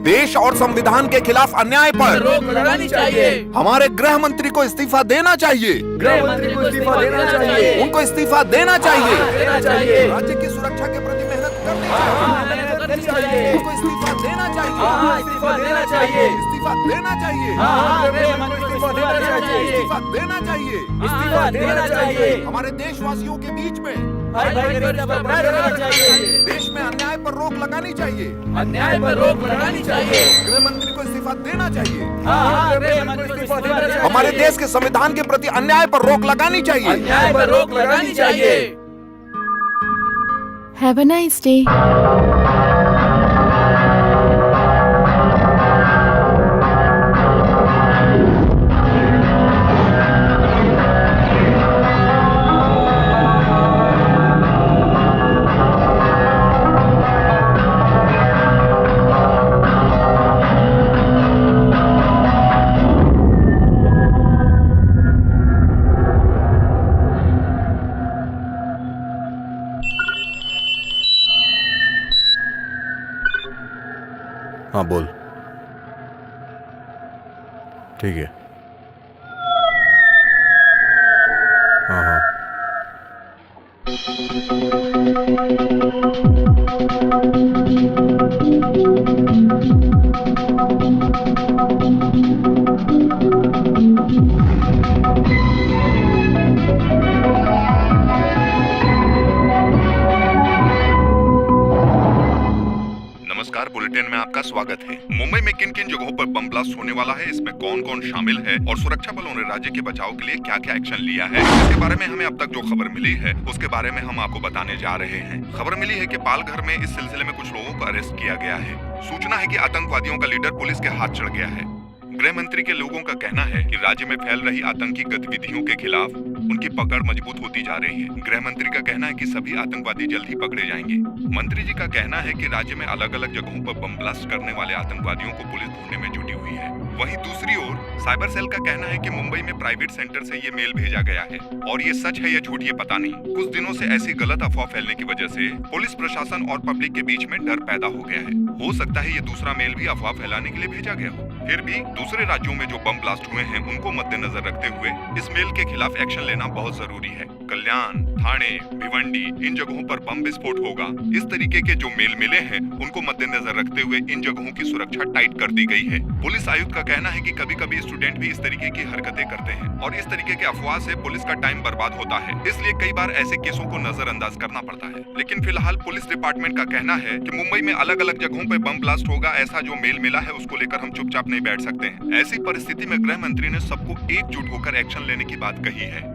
देश और संविधान के खिलाफ अन्याय पर रोक लगानी चाहिए। हमारे गृह मंत्री को इस्तीफा देना चाहिए। गृह मंत्री को इस्तीफा देना चाहिए। उनको इस्तीफा देना चाहिए। देना चाहिए। राज्य की सुरक्षा के प्रति मेहनत करनी करनी चाहिए। उनको इस्तीफा देना चाहिए। इस्तीफा देना चाहिए। इस्तीफा देना चाहिए। गृह मंत्री को इस्तीफा देना चाहिए। इस्तीफा देना चाहिए। इस्तीफा देना चाहिए। हमारे देशवासियों के बीच में भाई भाईचारा बनाए रखना चाहिए। देश में अन्याय पर रोक लगानी चाहिए। अन्याय पर रोक लगानी चाहिए। गृह मंत्री को इस्तीफा देना चाहिए। गृह मंत्री को इस्तीफा देना चाहिए। हमारे देश के संविधान के प्रति अन्याय पर रोक लगानी चाहिए। अन्याय पर रोक लगानी चाहिए। Have a nice day. हाँ बोल। ठीक है। हाँ हाँ। नमस्कार, बुलेटिन में आपका स्वागत है। मुंबई में किन किन जगहों पर बम ब्लास्ट होने वाला है, इसमें कौन कौन शामिल है और सुरक्षा बलों ने राज्य के बचाव के लिए क्या क्या एक्शन लिया है, इसके बारे में हमें अब तक जो खबर मिली है उसके बारे में हम आपको बताने जा रहे हैं। खबर मिली है कि पालघर में इस सिलसिले में कुछ लोगों को अरेस्ट किया गया है। सूचना है कि आतंकवादियों का लीडर पुलिस के हाथ चढ़ गया है। गृह मंत्री के लोगों का कहना है कि राज्य में फैल रही आतंकी गतिविधियों के खिलाफ उनकी पकड़ मजबूत होती जा रही है। गृह मंत्री का कहना है कि सभी आतंकवादी जल्द ही पकड़े जाएंगे। मंत्री जी का कहना है कि राज्य में अलग अलग जगहों पर बम ब्लास्ट करने वाले आतंकवादियों को पुलिस ढूंढने में जुटी हुई है। वहीं दूसरी ओर साइबर सेल का कहना है कि मुंबई में प्राइवेट सेंटर से ये मेल भेजा गया है और ये सच है या झूठ ये पता नहीं। कुछ दिनों से ऐसी गलत अफवाह फैलने की वजह से पुलिस प्रशासन और पब्लिक के बीच में डर पैदा हो गया है। हो सकता है ये दूसरा मेल भी अफवाह फैलाने के लिए भेजा गया हो। फिर भी दूसरे राज्यों में जो बम ब्लास्ट हुए हैं उनको मद्देनजर रखते हुए इस मेल के खिलाफ एक्शन लेना बहुत जरूरी है। कल्याण, ठाणे, भिवंडी इन जगहों पर बम विस्फोट होगा। इस तरीके के जो मेल मिले हैं उनको मद्देनजर रखते हुए इन जगहों की सुरक्षा टाइट कर दी गई है। पुलिस आयुक्त का कहना है कि कभी कभी स्टूडेंट भी इस तरीके की हरकतें करते हैं और इस तरीके के अफवाह से पुलिस का टाइम बर्बाद होता है, इसलिए कई बार ऐसे केसों को नजरअंदाज करना पड़ता है। लेकिन फिलहाल पुलिस डिपार्टमेंट का कहना है कि मुंबई में अलग अलग जगहों पर बम ब्लास्ट होगा, ऐसा जो मेल मिला है उसको लेकर हम चुपचाप नहीं बैठ सकते हैं। ऐसी परिस्थिति में गृह मंत्री ने सबको एकजुट होकर एक्शन लेने की बात कही है।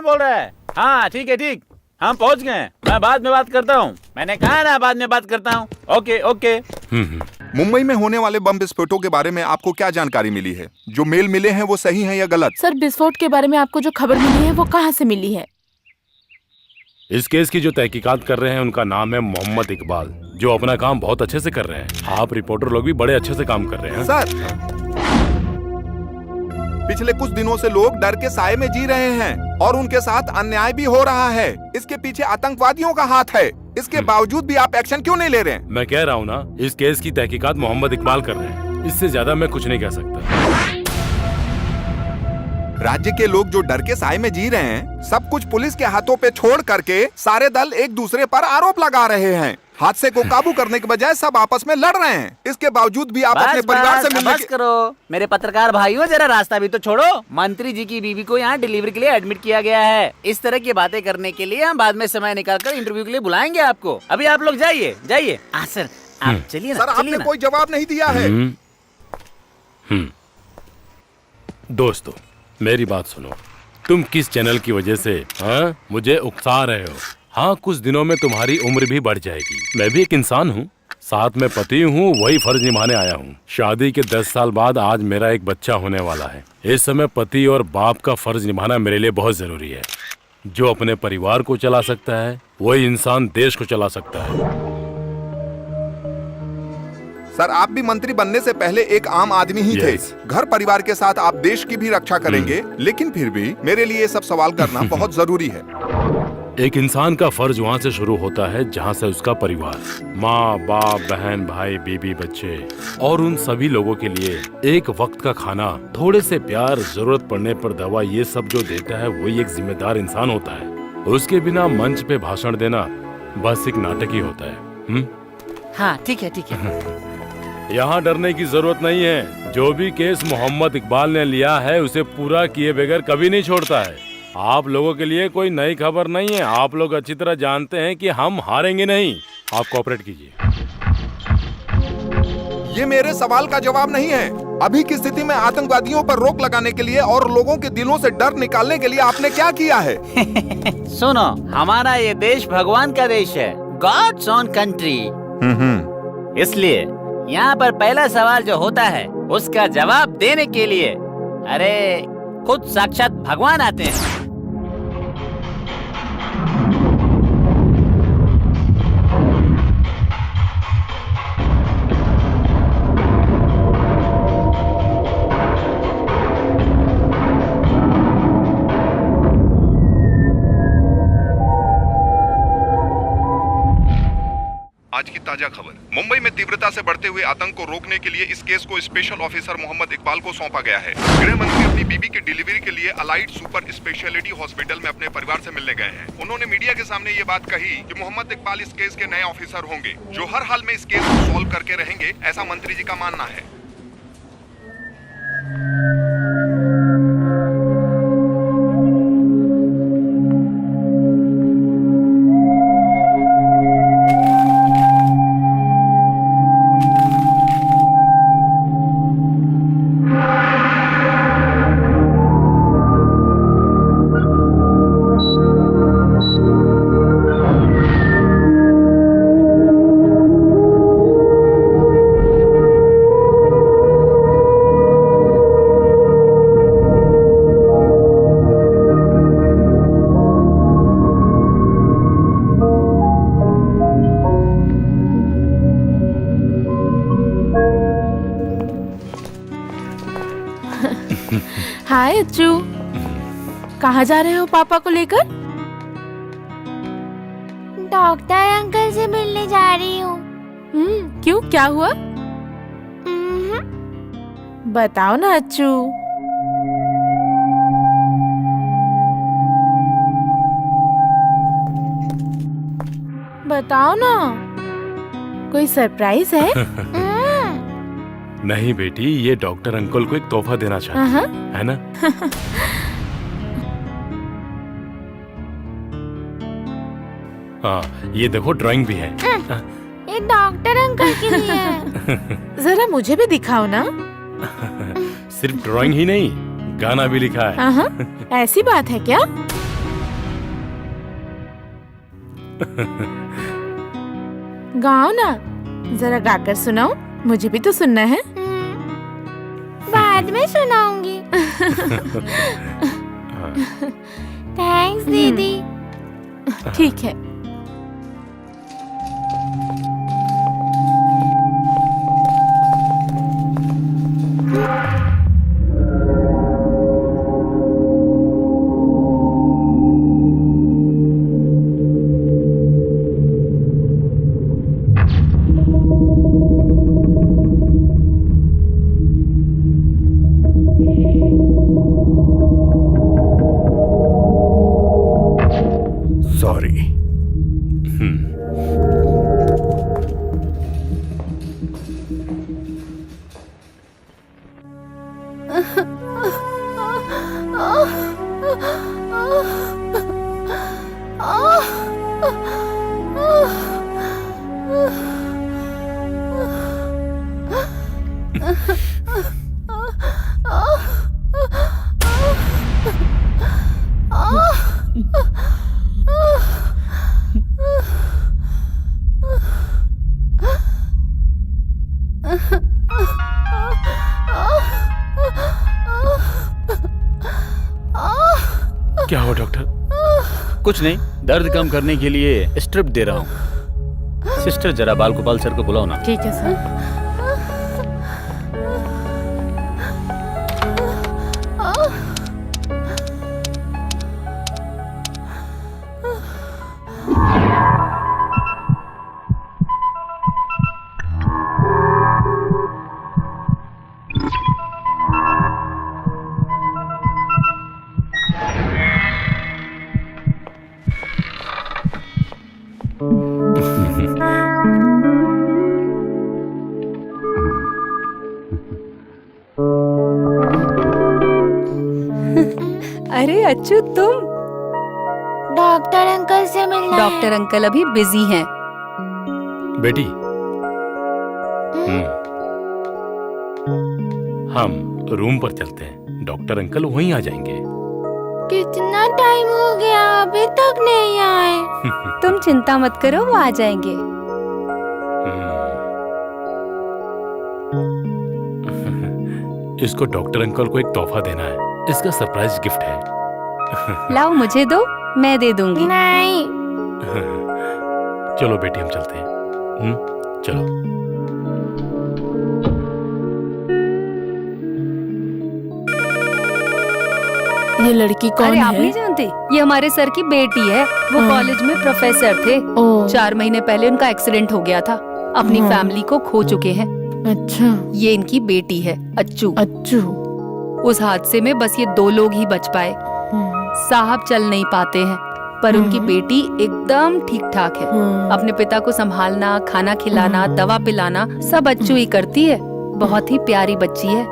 बोल रहा है? हाँ ठीक है, ठीक, हम पहुंच गए हैं। मैं बाद में बात करता हूँ, मैंने कहा ना बाद में बात करता हूँ। Okay okay. मुंबई में होने वाले बम विस्फोटों के बारे में आपको क्या जानकारी मिली है? जो मेल मिले हैं वो सही है या गलत? सर, विस्फोट के बारे में आपको जो खबर मिली है वो कहाँ से मिली है? इस केस की जो तहकीकात कर रहे हैं उनका नाम है मोहम्मद इकबाल, जो अपना काम बहुत अच्छे से कर रहे हैं। आप रिपोर्टर लोग भी बड़े अच्छे से काम कर रहे हैं। सर, पिछले कुछ दिनों से लोग डर के साए में जी रहे हैं और उनके साथ अन्याय भी हो रहा है। इसके पीछे आतंकवादियों का हाथ है। इसके बावजूद भी आप एक्शन क्यों नहीं ले रहे हैं? मैं कह रहा हूँ ना, इस केस की तहकीकात मोहम्मद इकबाल कर रहे हैं। इससे ज्यादा मैं कुछ नहीं कह सकता। राज्य के लोग जो डर के साए में जी रहे हैं, सब कुछ पुलिस के हाथों पे छोड़ करके सारे दल एक दूसरे पर आरोप लगा रहे हैं। हादसे को काबू करने के बजाय सब आपस में लड़ रहे हैं। इसके बावजूद भी आप अपने परिवार से मिलने बस करो मेरे पत्रकार भाइयों, जरा रास्ता भी तो छोड़ो। मंत्री जी की बीवी को यहाँ डिलीवरी के लिए एडमिट किया गया है। इस तरह की बातें करने के लिए हम बाद में समय निकालकर इंटरव्यू के लिए बुलाएंगे आपको। अभी आप लोग जाइए जाइए। सर आप चलिए सर, ना, आपने कोई जवाब नहीं दिया है। दोस्तों, मेरी बात सुनो। तुम किस चैनल की वजह से मुझे उकसा रहे हो? हाँ, कुछ दिनों में तुम्हारी उम्र भी बढ़ जाएगी। मैं भी एक इंसान हूँ, साथ में पति हूँ, वही फर्ज निभाने आया हूँ। शादी के 10 साल बाद आज मेरा एक बच्चा होने वाला है। इस समय पति और बाप का फर्ज निभाना मेरे लिए बहुत जरूरी है। जो अपने परिवार को चला सकता है वही इंसान देश को चला सकता है। सर, आप भी मंत्री बनने से पहले एक आम आदमी ही थे। घर परिवार के साथ आप देश की भी रक्षा करेंगे, लेकिन फिर भी मेरे लिए ये सब सवाल करना बहुत जरूरी है। एक इंसान का फर्ज वहाँ से शुरू होता है जहाँ से उसका परिवार, माँ बाप, बहन भाई, बीबी, बच्चे और उन सभी लोगों के लिए एक वक्त का खाना, थोड़े से प्यार, जरूरत पड़ने पर दवा, ये सब जो देता है वही एक जिम्मेदार इंसान होता है। उसके बिना मंच पे भाषण देना बस एक नाटक ही होता है। हाँ ठीक है, ठीक है। यहाँ डरने की जरूरत नहीं है। जो भी केस मोहम्मद इकबाल ने लिया है उसे पूरा किए बगैर कभी नहीं छोड़ता है। आप लोगों के लिए कोई नई खबर नहीं है। आप लोग अच्छी तरह जानते हैं कि हम हारेंगे नहीं। आप कोऑपरेट कीजिए। ये मेरे सवाल का जवाब नहीं है। अभी की स्थिति में आतंकवादियों पर रोक लगाने के लिए और लोगों के दिलों से डर निकालने के लिए आपने क्या किया है? सुनो, हमारा ये देश भगवान का देश है, गॉड्स ओन कंट्री। इसलिए यहाँ पर पहला सवाल जो होता है उसका जवाब देने के लिए अरे खुद साक्षात भगवान आते हैं। आज की ताजा खबर। मुंबई में तीव्रता से बढ़ते हुए आतंक को रोकने के लिए इस केस को स्पेशल ऑफिसर मोहम्मद इकबाल को सौंपा गया है। गृह मंत्री अपनी बीबी की डिलीवरी के लिए अलाइड सुपर स्पेशलिटी हॉस्पिटल में अपने परिवार से मिलने गए हैं। उन्होंने मीडिया के सामने ये बात कही कि मोहम्मद इकबाल इस केस के नए ऑफिसर होंगे, जो हर हाल में इस केस को सॉल्व करके रहेंगे, ऐसा मंत्री जी का मानना है। हाय अच्चू, कहाँ जा रहे हो पापा को लेकर? डॉक्टर अंकल से मिलने जा रही हूँ। क्यों, क्या हुआ? बताओ ना अच्चू। बताओ ना, कोई सरप्राइज है? नहीं बेटी, ये डॉक्टर अंकल को एक तोहफा देना चाहते हैं, है ना? हाँ, ये देखो ड्राइंग भी है। ये डॉक्टर अंकल के लिए है। जरा मुझे भी दिखाओ ना। सिर्फ ड्राइंग ही नहीं, गाना भी लिखा है। ऐसी बात है क्या? गाओ ना, जरा गाकर सुनाओ, मुझे भी तो सुनना है। बाद में सुनाऊंगी। थैंक्स दीदी। ठीक है। सॉरी। क्या हुआ डॉक्टर? कुछ नहीं, दर्द कम करने के लिए स्ट्रिप दे रहा हूँ। सिस्टर जरा बाल गोपाल सर को बुलाओ ना। ठीक है सर। अरे अच्छू, तुम? डॉक्टर अंकल से मिलना डॉक्टर है। अंकल अभी बिजी हैं। बेटी, हम रूम पर चलते हैं, डॉक्टर अंकल वहीं आ जाएंगे। कितना टाइम हो गया, अभी तक नहीं आए। तुम चिंता मत करो, वो आ जाएंगे। इसको डॉक्टर अंकल को एक तोहफा देना है, इसका सरप्राइज गिफ्ट है। लाओ मुझे दो, मैं दे दूंगी। नहीं। चलो बेटी, हम चलते हैं। चलो। ये लड़की कौन अरे है? आप नहीं जानते, ये हमारे सर की बेटी है। वो हाँ। कॉलेज में प्रोफेसर थे। ओ, 4 महीने पहले उनका एक्सीडेंट हो गया था। अपनी हाँ। फैमिली को खो चुके हैं। अच्छा। ये इनकी बेटी है, अच्छू। अच्छू। उस हादसे में बस ये 2 लोग ही बच पाए। साहब चल नहीं पाते हैं, पर उनकी बेटी एकदम ठीक ठाक है। अपने पिता को संभालना, खाना खिलाना, दवा पिलाना सब अच्छू ही करती है। बहुत ही प्यारी बच्ची है।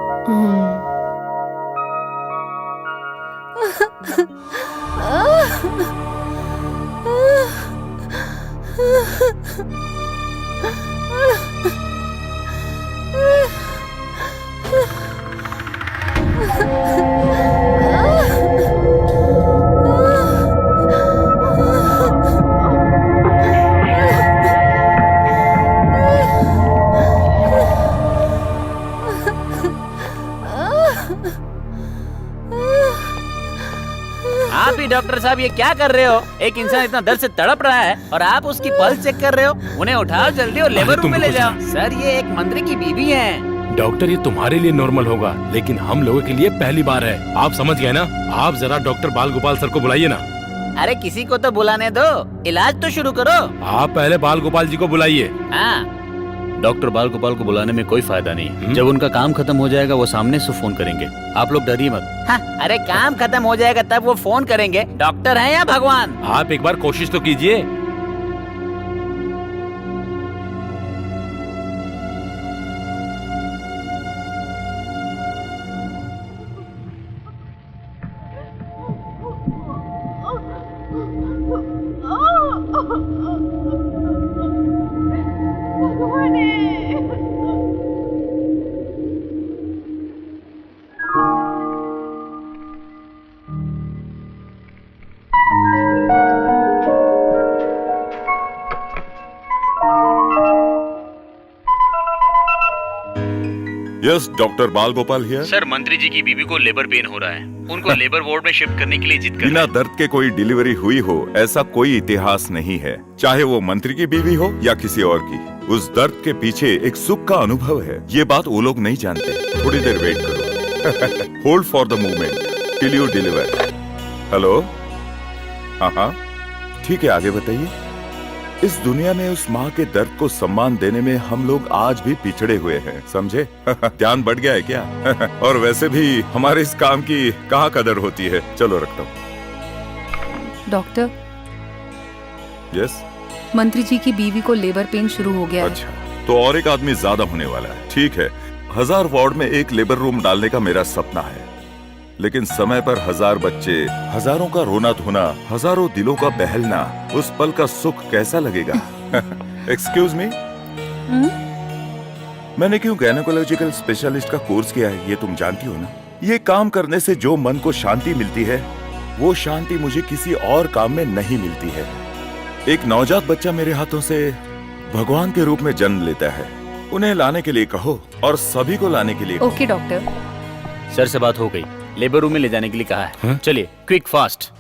आप ही डॉक्टर साहब ये क्या कर रहे हो? एक इंसान इतना दर्द से तड़प रहा है और आप उसकी पल्स चेक कर रहे हो। उन्हें उठाओ जल्दी और लेबर रूम में ले जाओ। सर, ये एक मंत्री की बीवी है। डॉक्टर, ये तुम्हारे लिए नॉर्मल होगा, लेकिन हम लोगों के लिए पहली बार है। आप समझ गए ना? आप जरा डॉक्टर बाल गोपाल सर को बुलाइए ना। अरे किसी को तो बुलाने दो, इलाज तो शुरू करो। आप पहले बाल गोपाल जी को बुलाइए। हाँ, डॉक्टर बाल गोपाल को बुलाने में कोई फायदा नहीं। जब उनका काम खत्म हो जाएगा वो सामने से फोन करेंगे। आप लोग डरिए मत। हाँ, अरे काम खत्म हो जाएगा तब वो फोन करेंगे। डॉक्टर हैं या भगवान? आप एक बार कोशिश तो कीजिए। यस, डॉक्टर बाल गोपाल हियर। सर, मंत्री जी की बीवी को लेबर पेन हो रहा है। उनको लेबर वार्ड में शिफ्ट करने के लिए जिद कर बिना दर्द के कोई डिलीवरी हुई हो ऐसा कोई इतिहास नहीं है, चाहे वो मंत्री की बीवी हो या किसी और की। उस दर्द के पीछे एक सुख का अनुभव है, ये बात वो लोग नहीं जानते। थोड़ी देर वेट करो। Hold for the movement till you deliver. Hello, हाँ, ठीक है, आगे बताइए। इस दुनिया में उस माँ के दर्द को सम्मान देने में हम लोग आज भी पिछड़े हुए हैं, समझे? ध्यान बढ़ गया है क्या? और वैसे भी हमारे इस काम की कहाँ कदर होती है। चलो रखता हूँ। डॉक्टर, यस, मंत्री जी की बीवी को लेबर पेन शुरू हो गया है। अच्छा, तो और एक आदमी ज्यादा होने वाला है। ठीक है, 1000 वार्ड में एक लेबर रूम डालने का मेरा सपना है, लेकिन समय पर 1000 बच्चे, हजारों का रोना धोना, हजारों दिलों का बहलना, उस पल का सुख कैसा लगेगा? एक्सक्यूज मी, मैंने क्यों गायनेकोलॉजिकल स्पेशलिस्ट का कोर्स किया है ये तुम जानती हो ना? ये काम करने से जो मन को शांति मिलती है, वो शांति मुझे किसी और काम में नहीं मिलती है। एक नवजात बच्चा मेरे हाथों से भगवान के रूप में जन्म लेता है। उन्हें लाने के लिए कहो और सभी को लाने के लिए कहो। Okay doctor. सर से बात हो गई, लेबर रूम में ले जाने के लिए कहा है। चलिए, क्विक फास्ट।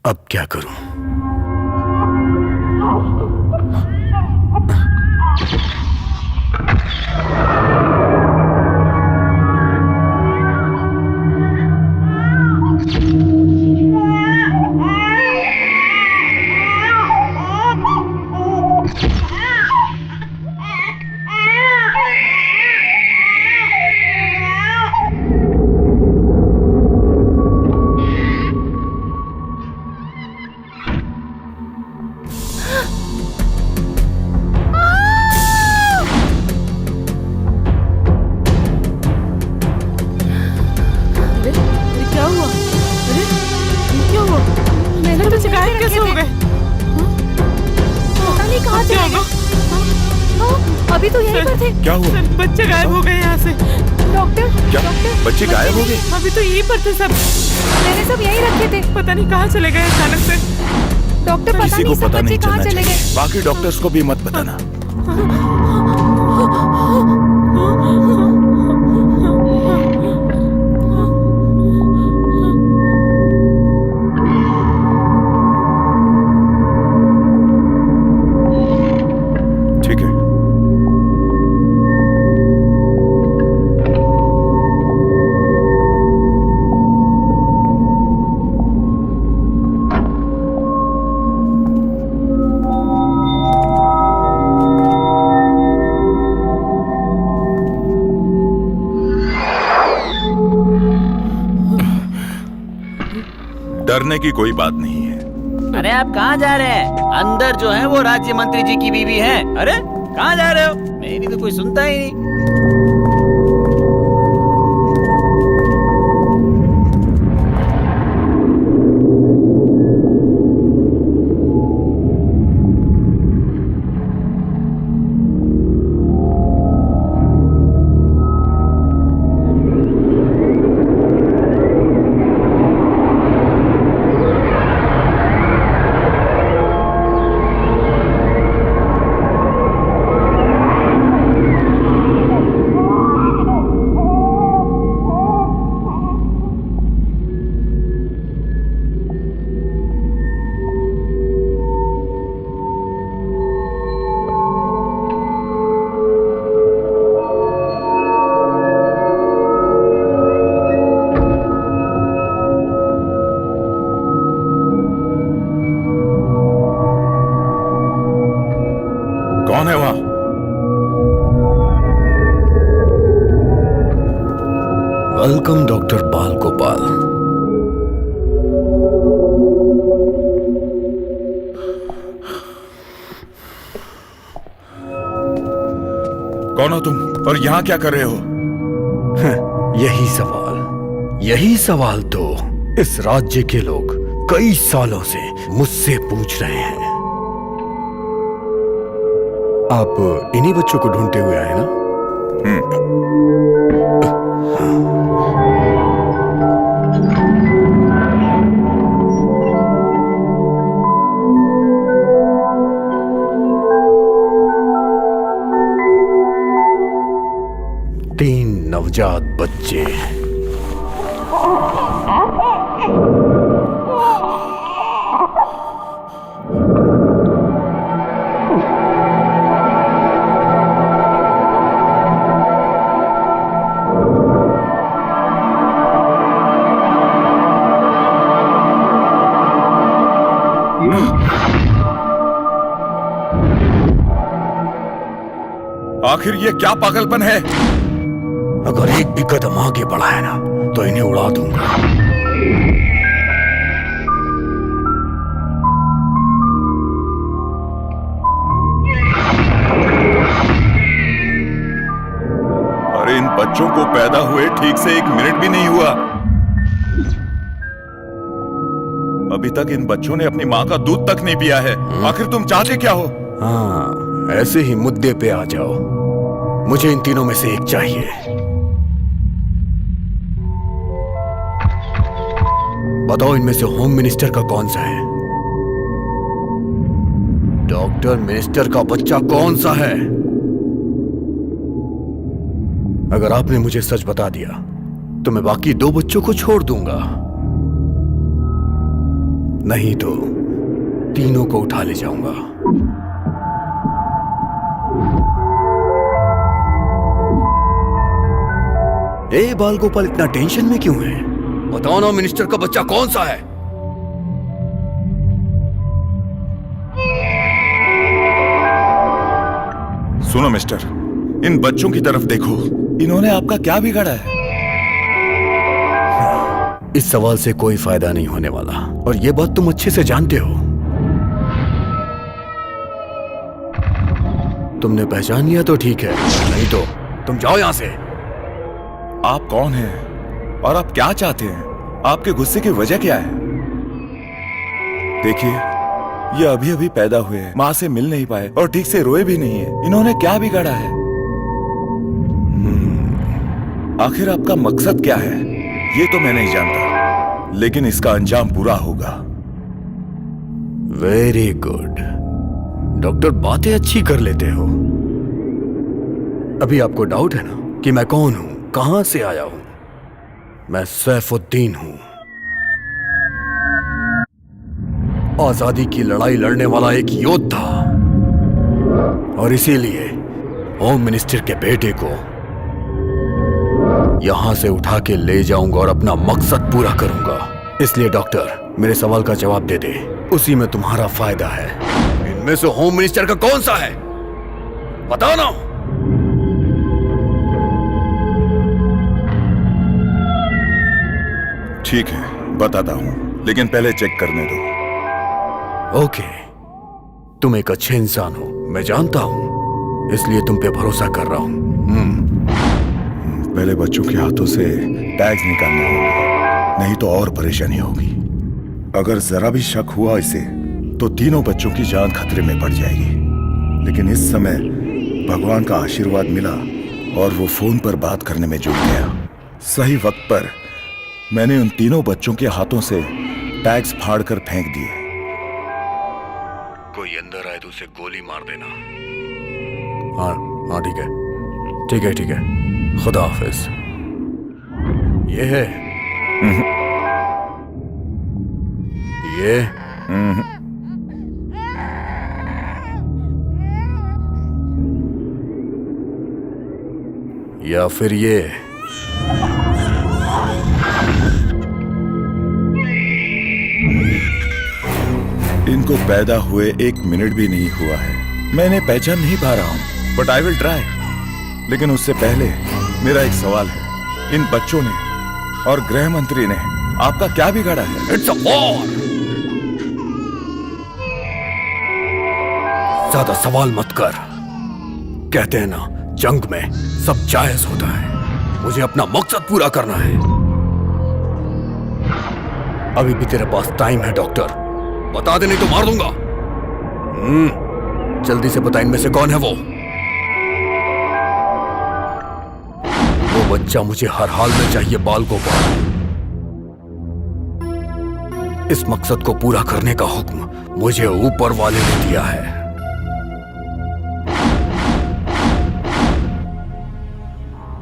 अब क्या करूं? अभी तो यहीं पर थे। क्या हुआ? बच्चे गायब हो गए यहाँ से। डॉक्टर, क्या? डॉक्टर, बच्चे गायब हो गए। अभी तो यहीं पर थे सब। मैंने सब यहीं रखे थे। पता नहीं कहाँ चले गए अचानक से। डॉक्टर पता किसी नहीं को सब पता बच्चे नहीं कहाँ चलना चले चाहिए। गए। बाकी डॉक्टर्स को भी मत बताना। ठीक है। डरने की कोई बात नहीं है। अरे आप कहाँ जा रहे हैं? अंदर जो है वो राज्य मंत्री जी की बीवी है। अरे कहाँ जा रहे हो? मेरी तो कोई सुनता ही नहीं। कौन है वहां? वेलकम डॉक्टर बाल गोपाल। कौन हो तुम और यहाँ क्या कर रहे हो? यही सवाल तो इस राज्य के लोग कई सालों से मुझसे पूछ रहे हैं। आप इन्हीं बच्चों को ढूंढते हुए आए ना? तीन नवजात बच्चे। आखिर ये क्या पागलपन है? अगर एक भी कदम आगे बढ़ा है ना तो इन्हें उड़ा दूंगा। अरे इन बच्चों को पैदा हुए ठीक से 1 मिनट भी नहीं हुआ। अभी तक इन बच्चों ने अपनी माँ का दूध तक नहीं पिया है। आखिर तुम चाहते क्या हो? हाँ, ऐसे ही मुद्दे पे आ जाओ। मुझे इन तीनों में से एक चाहिए। बताओ इनमें से होम मिनिस्टर का कौन सा है? डॉक्टर मिनिस्टर का बच्चा कौन सा है? अगर आपने मुझे सच बता दिया तो मैं बाकी 2 बच्चों को छोड़ दूंगा, नहीं तो तीनों को उठा ले जाऊंगा। ए बाल गोपाल, इतना टेंशन में क्यों है? बताओ ना, मिनिस्टर का बच्चा कौन सा है? सुनो मिस्टर, इन बच्चों की तरफ देखो। इन्होंने आपका क्या बिगाड़ा है? इस सवाल से कोई फायदा नहीं होने वाला, और यह बात तुम अच्छे से जानते हो। तुमने पहचान लिया तो ठीक है, नहीं तो तुम जाओ यहां से। आप कौन हैं और आप क्या चाहते हैं? आपके गुस्से की वजह क्या है? देखिए, ये अभी अभी पैदा हुए हैं, माँ से मिल नहीं पाए और ठीक से रोए भी नहीं है। इन्होंने क्या बिगाड़ा है? आखिर आपका मकसद क्या है ये तो मैं नहीं जानता, लेकिन इसका अंजाम बुरा होगा। वेरी गुड डॉक्टर, बातें अच्छी कर लेते हो। अभी आपको डाउट है ना कि मैं कौन हूं, कहां से आया हूं? मैं सैफुद्दीन हूं, आजादी की लड़ाई लड़ने वाला एक योद्धा। और इसीलिए होम मिनिस्टर के बेटे को यहां से उठा के ले जाऊंगा और अपना मकसद पूरा करूंगा। इसलिए डॉक्टर, मेरे सवाल का जवाब दे दे, उसी में तुम्हारा फायदा है। इनमें से होम मिनिस्टर का कौन सा है, बताओ ना। ठीक है, बताता हूं, लेकिन पहले चेक करने दो। ओके, तुम एक अच्छे इंसान हो, मैं जानता हूं, इसलिए तुम पे भरोसा कर रहा हूं। पहले बच्चों के हाथों से टैग्स निकालने होंगे, नहीं तो और परेशानी होगी। अगर जरा भी शक हुआ इसे तो तीनों बच्चों की जान खतरे में पड़ जाएगी। लेकिन इस समय भगवान का आशीर्वाद मिला और वो फोन पर बात करने में जुट गया। सही वक्त पर मैंने उन तीनों बच्चों के हाथों से टैग्स फाड़कर फेंक दिए। कोई अंदर आए तो उसे गोली मार देना। हाँ हाँ, ठीक है ठीक है ठीक है, खुदा हाफिज। ये है ये या फिर ये? इनको पैदा हुए 1 मिनट भी नहीं हुआ है। मैं इन्हें पहचान नहीं पा रहा हूं, बट आई विल ट्राई। लेकिन उससे पहले मेरा एक सवाल है, इन बच्चों ने और गृह मंत्री ने आपका क्या बिगाड़ा है? It's a war. ज्यादा सवाल मत कर। कहते हैं ना, जंग में सब जायज होता है। मुझे अपना मकसद पूरा करना है। अभी भी तेरे पास टाइम है डॉक्टर, बता दे नहीं तो मार दूंगा। जल्दी से बता, इनमें से कौन है वो बच्चा मुझे हर हाल में चाहिए, बाल गोपाल। इस मकसद को पूरा करने का हुक्म मुझे ऊपर वाले ने दिया है।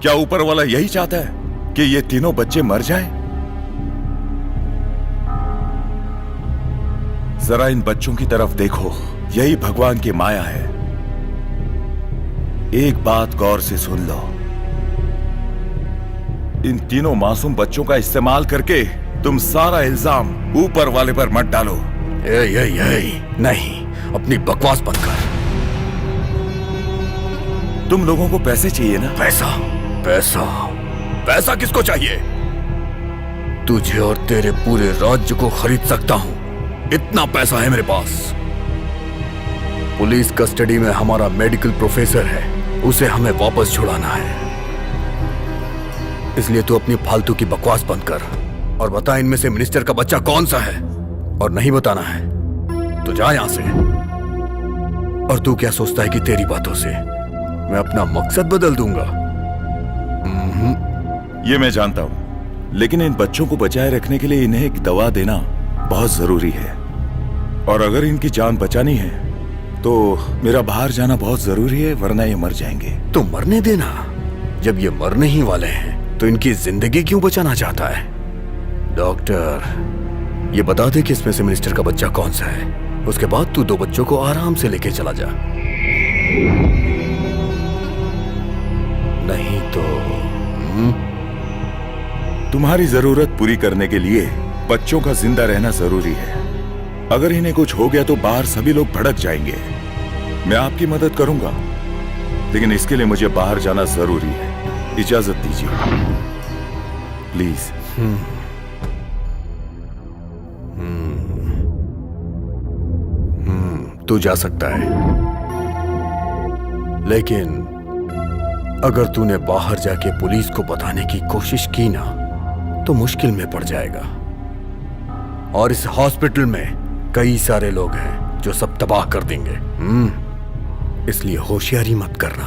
क्या ऊपर वाला यही चाहता है कि ये तीनों बच्चे मर जाएं? जरा इन बच्चों की तरफ देखो, यही भगवान की माया है। एक बात गौर से सुन लो, इन तीनों मासूम बच्चों का इस्तेमाल करके तुम सारा इल्जाम ऊपर वाले पर मत डालो। नहीं, अपनी बकवास बंद कर। तुम लोगों को पैसे चाहिए ना? पैसा पैसा पैसा किसको चाहिए? तुझे और तेरे पूरे राज्य को खरीद सकता हूं, इतना पैसा है मेरे पास। पुलिस कस्टडी में हमारा मेडिकल प्रोफेसर है, उसे हमें वापस छुड़ाना है। इसलिए तू अपनी फालतू की बकवास बंद कर और बता, इनमें से मिनिस्टर का बच्चा कौन सा है। और नहीं बताना है तो जा यहां से। और तू क्या सोचता है कि तेरी बातों से मैं अपना मकसद बदल दूंगा? ये मैं जानता हूं, लेकिन इन बच्चों को बचाए रखने के लिए इन्हें एक दवा देना बहुत जरूरी है। और अगर इनकी जान बचानी है तो मेरा बाहर जाना बहुत जरूरी है, वरना ये मर जाएंगे। तो मरने देना। जब ये मरने ही वाले हैं तो इनकी जिंदगी क्यों बचाना चाहता है? डॉक्टर, ये बता दे कि इसमें से मिनिस्टर का बच्चा कौन सा है। उसके बाद तू 2 बच्चों को आराम से लेके चला जा। नहीं तो तुम्हारी जरूरत पूरी करने के लिए बच्चों का जिंदा रहना जरूरी है। अगर इन्हें कुछ हो गया तो बाहर सभी लोग भड़क जाएंगे। मैं आपकी मदद करूंगा, लेकिन इसके लिए मुझे बाहर जाना जरूरी है। इजाजत दीजिए प्लीज। तू जा सकता है, लेकिन अगर तूने बाहर जाके पुलिस को बताने की कोशिश की ना तो मुश्किल में पड़ जाएगा। और इस हॉस्पिटल में कई सारे लोग हैं जो सब तबाह कर देंगे। इसलिए होशियारी मत करना।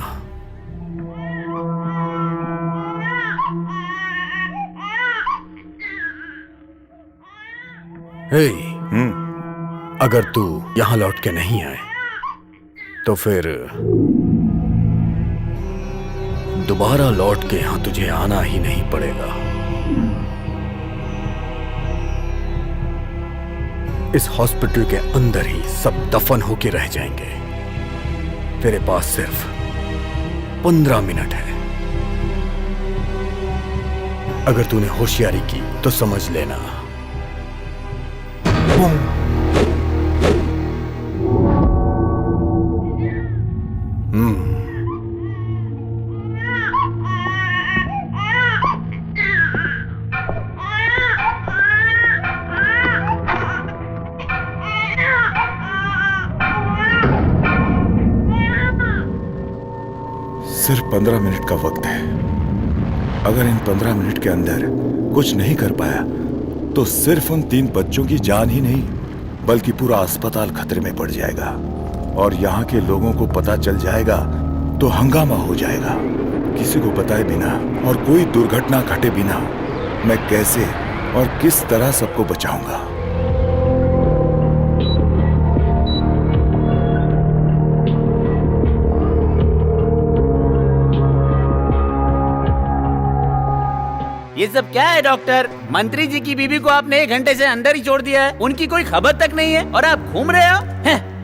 हे, अगर तू यहां लौट के नहीं आए तो फिर दोबारा लौट के यहां तुझे आना ही नहीं पड़ेगा। इस हॉस्पिटल के अंदर ही सब दफन होके रह जाएंगे। तेरे पास सिर्फ 15 मिनट है। अगर तूने होशियारी की तो समझ लेना। सिर्फ 15 मिनट का वक्त है। अगर इन 15 मिनट के अंदर कुछ नहीं कर पाया तो सिर्फ उन 3 बच्चों की जान ही नहीं बल्कि पूरा अस्पताल खतरे में पड़ जाएगा और यहाँ के लोगों को पता चल जाएगा तो हंगामा हो जाएगा। किसी को बताए बिना और कोई दुर्घटना घटे बिना मैं कैसे और किस तरह सबको बचाऊंगा। ये सब क्या है डॉक्टर? मंत्री जी की बीबी को आपने 1 घंटे से अंदर ही छोड़ दिया है, उनकी कोई खबर तक नहीं है और आप घूम रहे हो?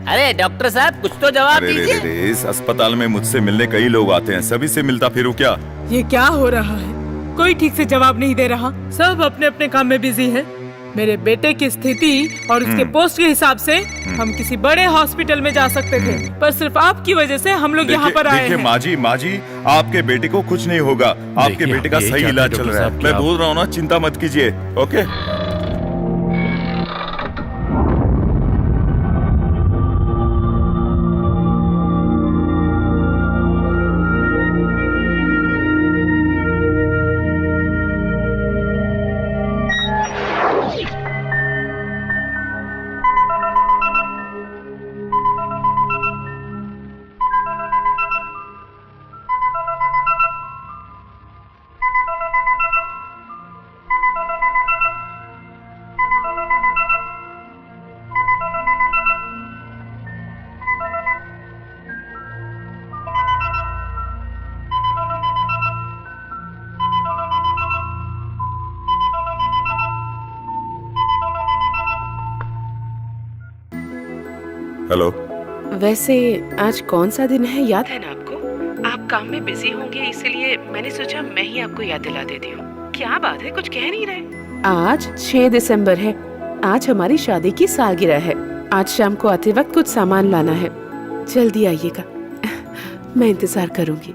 अरे डॉक्टर साहब कुछ तो जवाब दीजिए। इस अस्पताल में मुझसे मिलने कई लोग आते हैं, सभी से मिलता फिरूं क्या? ये क्या हो रहा है? कोई ठीक से जवाब नहीं दे रहा, सब अपने अपने काम में बिजी हैं। मेरे बेटे की स्थिति और उसके पोस्ट के हिसाब से हम किसी बड़े हॉस्पिटल में जा सकते थे, पर सिर्फ आपकी वजह से हम लोग यहाँ पर आए हैं। माँ जी आपके बेटे को कुछ नहीं होगा, आपके बेटे का सही इलाज चल रहा है। मैं बोल रहा हूँ ना, चिंता मत कीजिए। Okay hello. वैसे आज कौन सा दिन है याद है ना आपको? आप काम में बिजी होंगे इसलिए मैंने सोचा मैं ही आपको याद दिला देती हूँ। क्या बात है, कुछ कह नहीं रहे? आज 6 दिसंबर है। आज हमारी शादी की सालगिरह है। आज शाम को आते वक्त कुछ सामान लाना है, जल्दी आइएगा। मैं इंतजार करूंगी।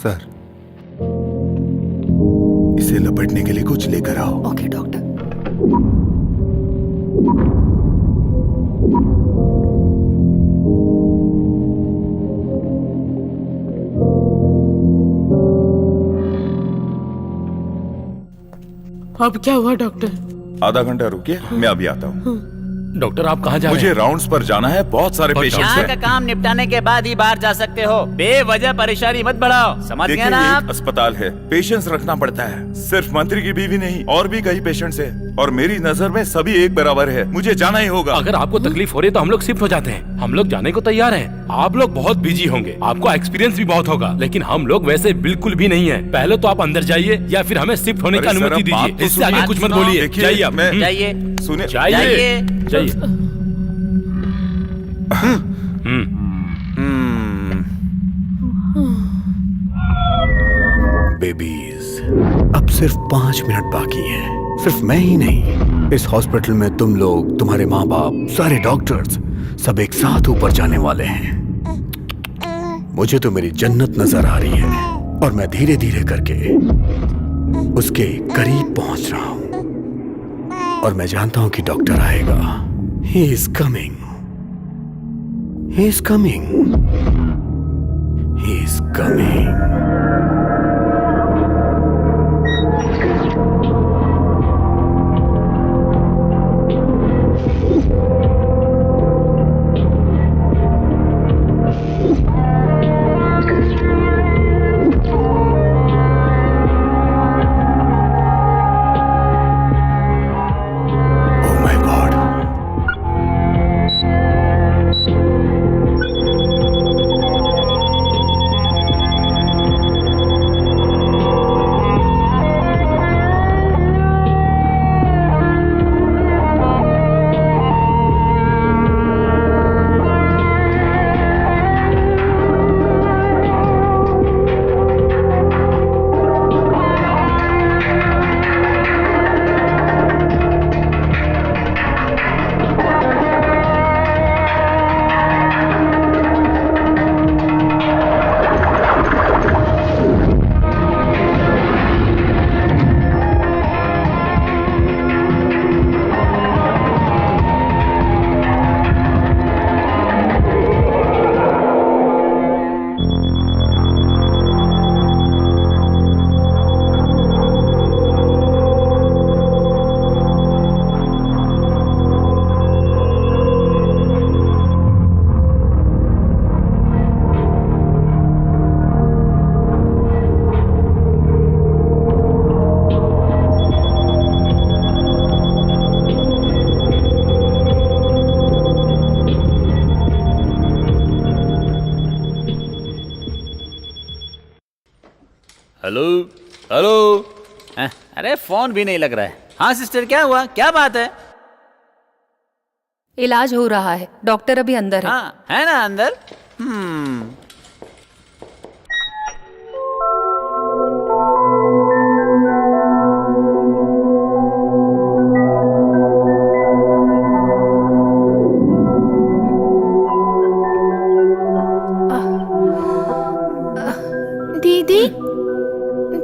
सर, इसे लपेटने के लिए कुछ लेकर आओ। Okay doctor. अब क्या हुआ डॉक्टर? आधा घंटा रुकिए, मैं अभी आता हूँ। डॉक्टर आप कहाँ जा रहे हैं? मुझे राउंड्स पर जाना है, बहुत सारे पेशेंट्स यहाँ हैं। का काम निपटाने के बाद ही बाहर जा सकते हो। बेवजह परेशानी मत बढ़ाओ, समझ गए ना ये आप? एक अस्पताल है, पेशेंस रखना पड़ता है। सिर्फ मंत्री की बीवी नहीं, और भी कई पेशेंट्स हैं और मेरी नजर में सभी एक बराबर है। मुझे जाना ही होगा। अगर आपको तकलीफ हो रही है तो हम लोग शिफ्ट हो जाते हैं। हम लोग जाने को तैयार हैं। आप लोग बहुत बिजी होंगे, आपको एक्सपीरियंस भी बहुत होगा, लेकिन हम लोग वैसे बिल्कुल भी नहीं है। पहले तो आप अंदर जाइए या फिर हमें शिफ्ट होने की अरे सर, अनुमति अब बात दीजिए। तो इससे आगे सुनिए। कुछ मत बात बोलिए। देखिए, जाइए आप। मैं- जाइए सुनिए, जाइए जाइए। बेबीज, अब सिर्फ 5 मिनट बाकी हैं। सिर्फ मैं ही नहीं, इस हॉस्पिटल में तुम लोग, तुम्हारे माँ बाप, सारे डॉक्टर्स सब एक साथ ऊपर जाने वाले हैं। मुझे तो मेरी जन्नत नजर आ रही है और मैं धीरे धीरे करके उसके करीब पहुंच रहा हूं और मैं जानता हूं कि डॉक्टर आएगा। He is coming, he is coming, he is coming. Hello hello. अरे फोन भी नहीं लग रहा है। हाँ सिस्टर, क्या हुआ, क्या बात है? इलाज हो रहा है, डॉक्टर अभी अंदर है। हाँ है ना अंदर। दीदी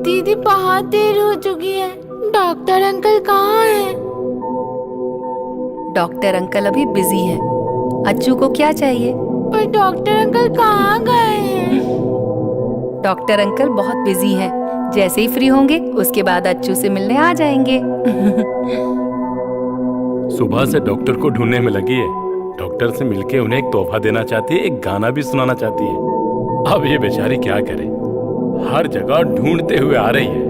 दीदी बहुत देर हो चुकी है, डॉक्टर अंकल कहाँ हैं? डॉक्टर अंकल अभी बिजी हैं। अच्छू को क्या चाहिए? पर डॉक्टर अंकल कहाँ गए हैं? डॉक्टर अंकल बहुत बिजी हैं। जैसे ही फ्री होंगे उसके बाद अच्छू से मिलने आ जाएंगे। सुबह से डॉक्टर को ढूंढने में लगी है। डॉक्टर से मिलके उन्हें एक तोहफा देना चाहती है, एक गाना भी सुनाना चाहती है। अब ये बेचारी क्या करे, हर जगह ढूंढते हुए आ रही है।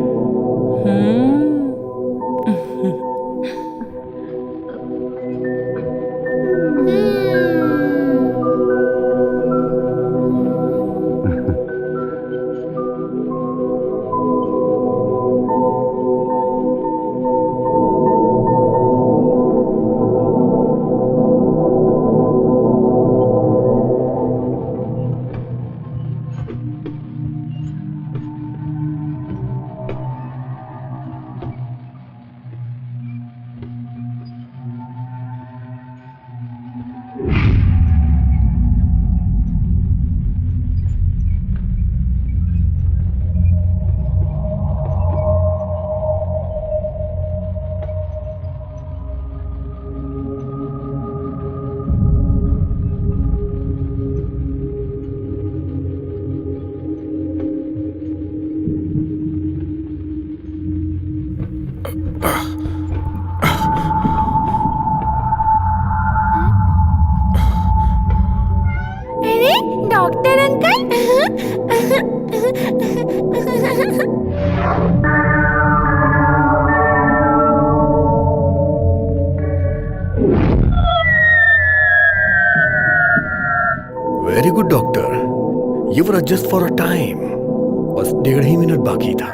अरे doctor uncle. Very good doctor, you were just for a time. बस 1.5 ही मिनट बाकी था।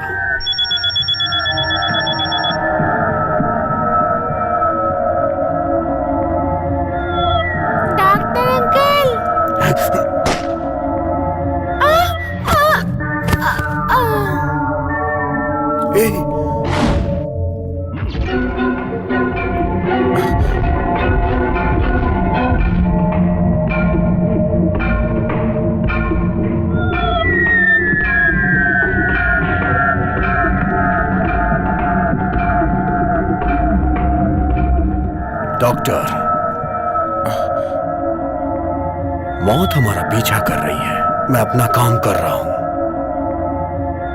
Doctor uncle. डॉक्टर, मौत हमारा पीछा कर रही है। मैं अपना काम कर रहा हूं,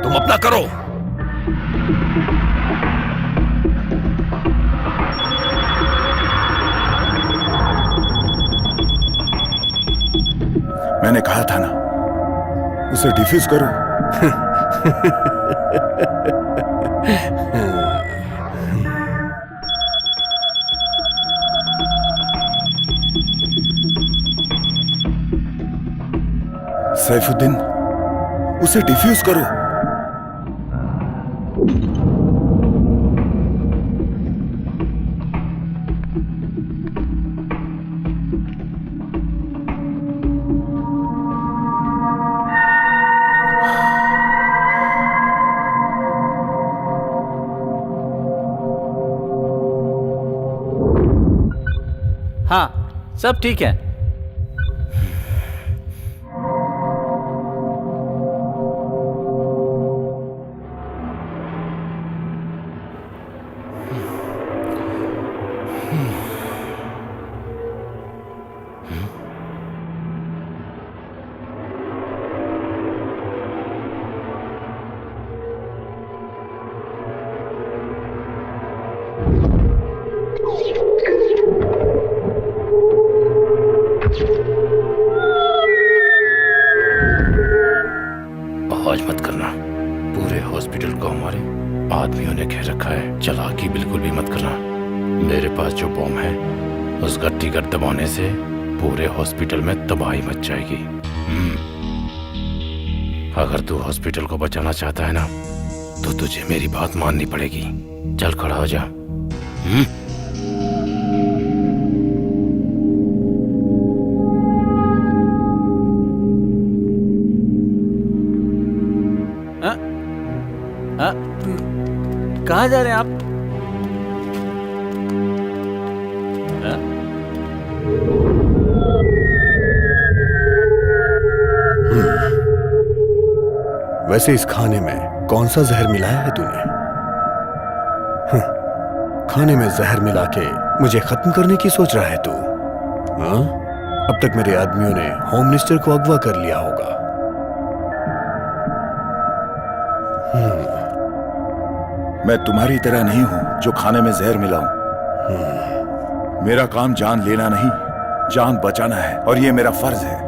तुम अपना करो। मैंने कहा था ना, उसे डिफ्यूज करो। सैफुद्दीन, उसे डिफ्यूज करो। हाँ, सब ठीक है। आवाज मत करना, पूरे हॉस्पिटल को हमारे आदमियों ने घेर रखा है। चालाकी बिल्कुल भी मत करना। मेरे पास जो बॉम्ब है, उस गट्टी का दबाने से पूरे हॉस्पिटल में तबाही मच जाएगी। अगर तू हॉस्पिटल को बचाना चाहता है ना, तो तुझे मेरी बात माननी पड़ेगी। चल खड़ा हो जा। कहाँ जा रहे हैं आप? वैसे इस खाने में कौन सा जहर मिलाया है तूने? खाने में जहर मिला के मुझे खत्म करने की सोच रहा है तू? हाँ? अब तक मेरे आदमियों ने होम मिनिस्टर को अगवा कर लिया होगा। मैं तुम्हारी तरह नहीं हूं जो खाने में जहर मिलाऊं। मेरा काम जान लेना नहीं, जान बचाना है, और ये मेरा फर्ज है।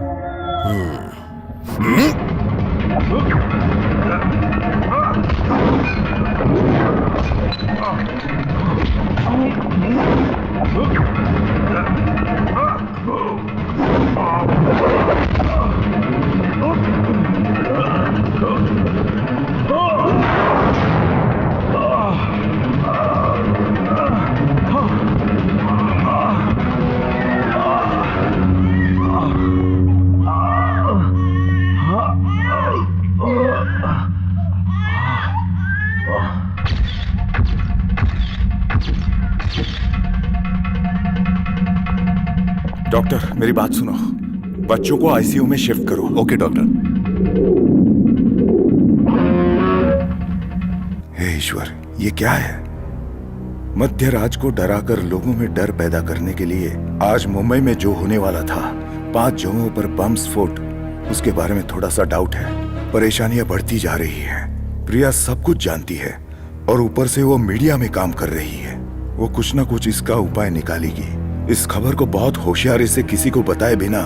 डॉक्टर, मेरी बात सुनो। बच्चों को आईसीयू में शिफ्ट करो। Okay doctor. हे ईश्वर, ये क्या है? मध्य रात को डराकर लोगों में डर पैदा करने के लिए आज मुंबई में जो होने वाला था, 5 जगहों पर बम स्फोट, उसके बारे में थोड़ा सा डाउट है। परेशानियां बढ़ती जा रही हैं। प्रिया सब कुछ जानती है और ऊपर से वो मीडिया में काम कर रही है। वो कुछ ना कुछ इसका उपाय निकालेगी। इस खबर को बहुत होशियारी से किसी को बताए बिना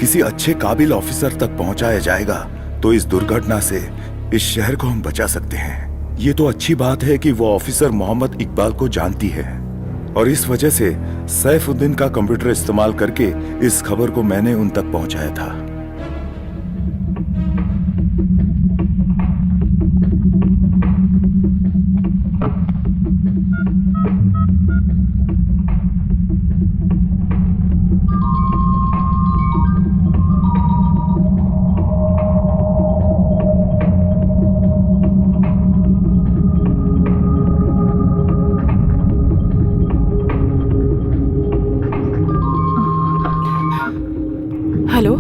किसी अच्छे काबिल ऑफिसर तक पहुंचाया जाएगा तो इस दुर्घटना से इस शहर को हम बचा सकते हैं। ये तो अच्छी बात है कि वो ऑफिसर मोहम्मद इकबाल को जानती है और इस वजह से सैफुद्दीन का कंप्यूटर इस्तेमाल करके इस खबर को मैंने उन तक पहुंचाया था। हेलो,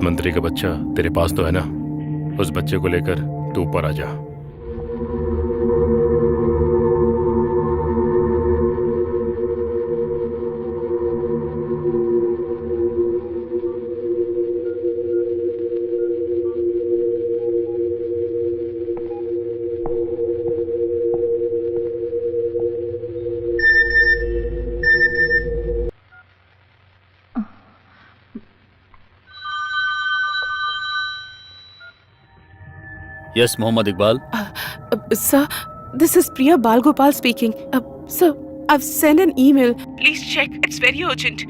मंत्री का बच्चा तेरे पास तो है ना? उस बच्चे को लेकर तू ऊपर आ जा। Yes Mohammed Iqbal. Sir, this is Priya Balgopal speaking. Sir, I've sent an email. Please check. It's very urgent.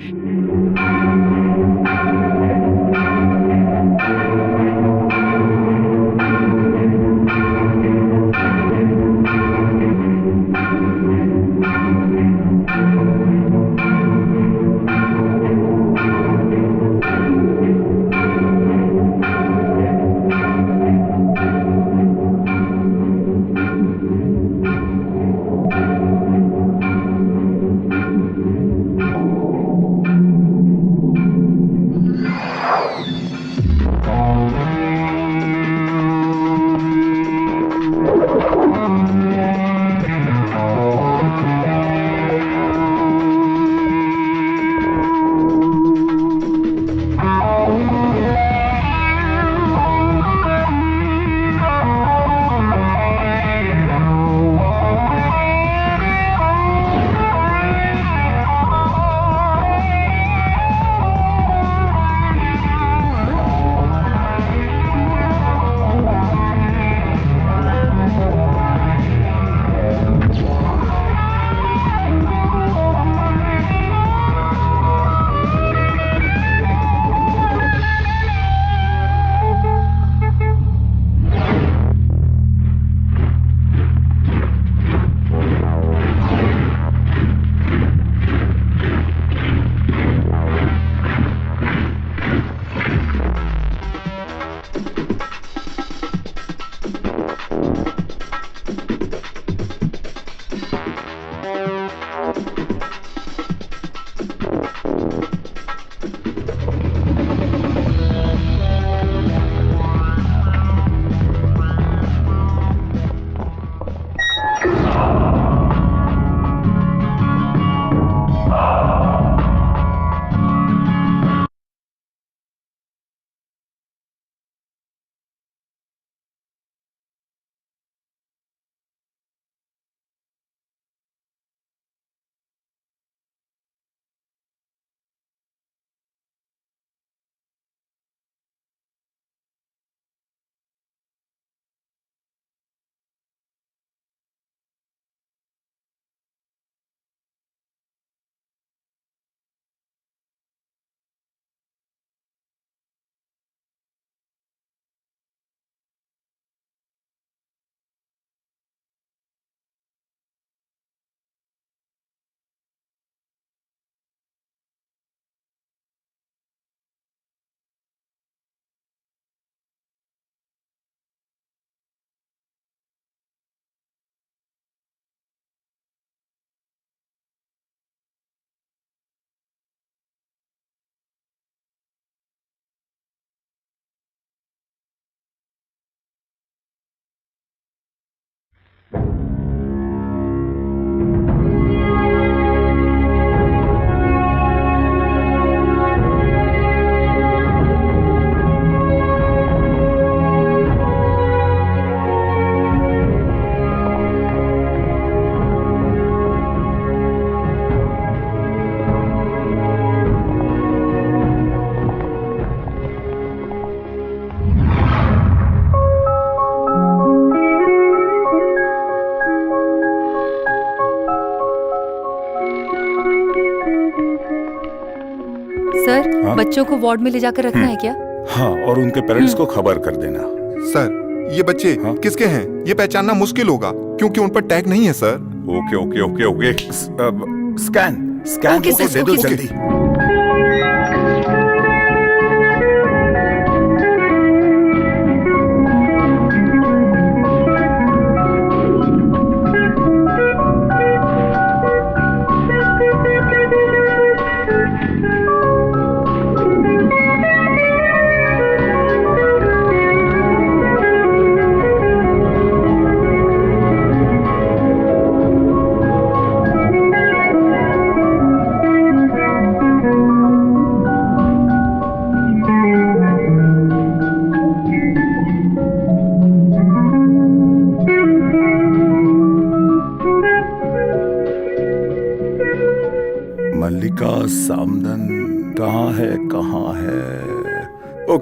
Sir, बच्चों को वार्ड में ले जाकर रखना है क्या? हाँ, और उनके पेरेंट्स को खबर कर देना। सर, ये बच्चे किसके हैं ये पहचानना मुश्किल होगा क्योंकि उन पर टैग नहीं है sir. Okay okay okay okay. Scan photo दे दो जल्दी।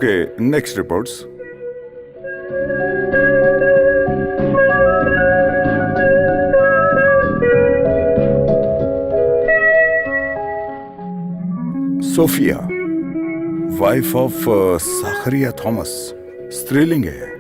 Okay, next reports. Sophia, wife of Zachariah Thomas, स्त्रीलिंग है।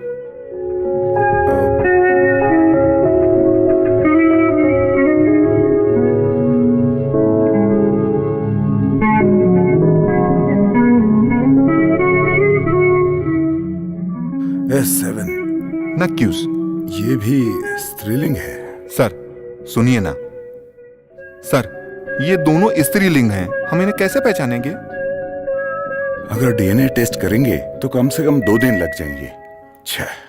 S7 नक्यूस। ये भी स्त्रीलिंग है। सर सुनिए ना सर, ये दोनों स्त्रीलिंग हैं, हम इन्हें कैसे पहचानेंगे? अगर डीएनए टेस्ट करेंगे तो कम से कम 2 दिन लग जाएंगे। छह।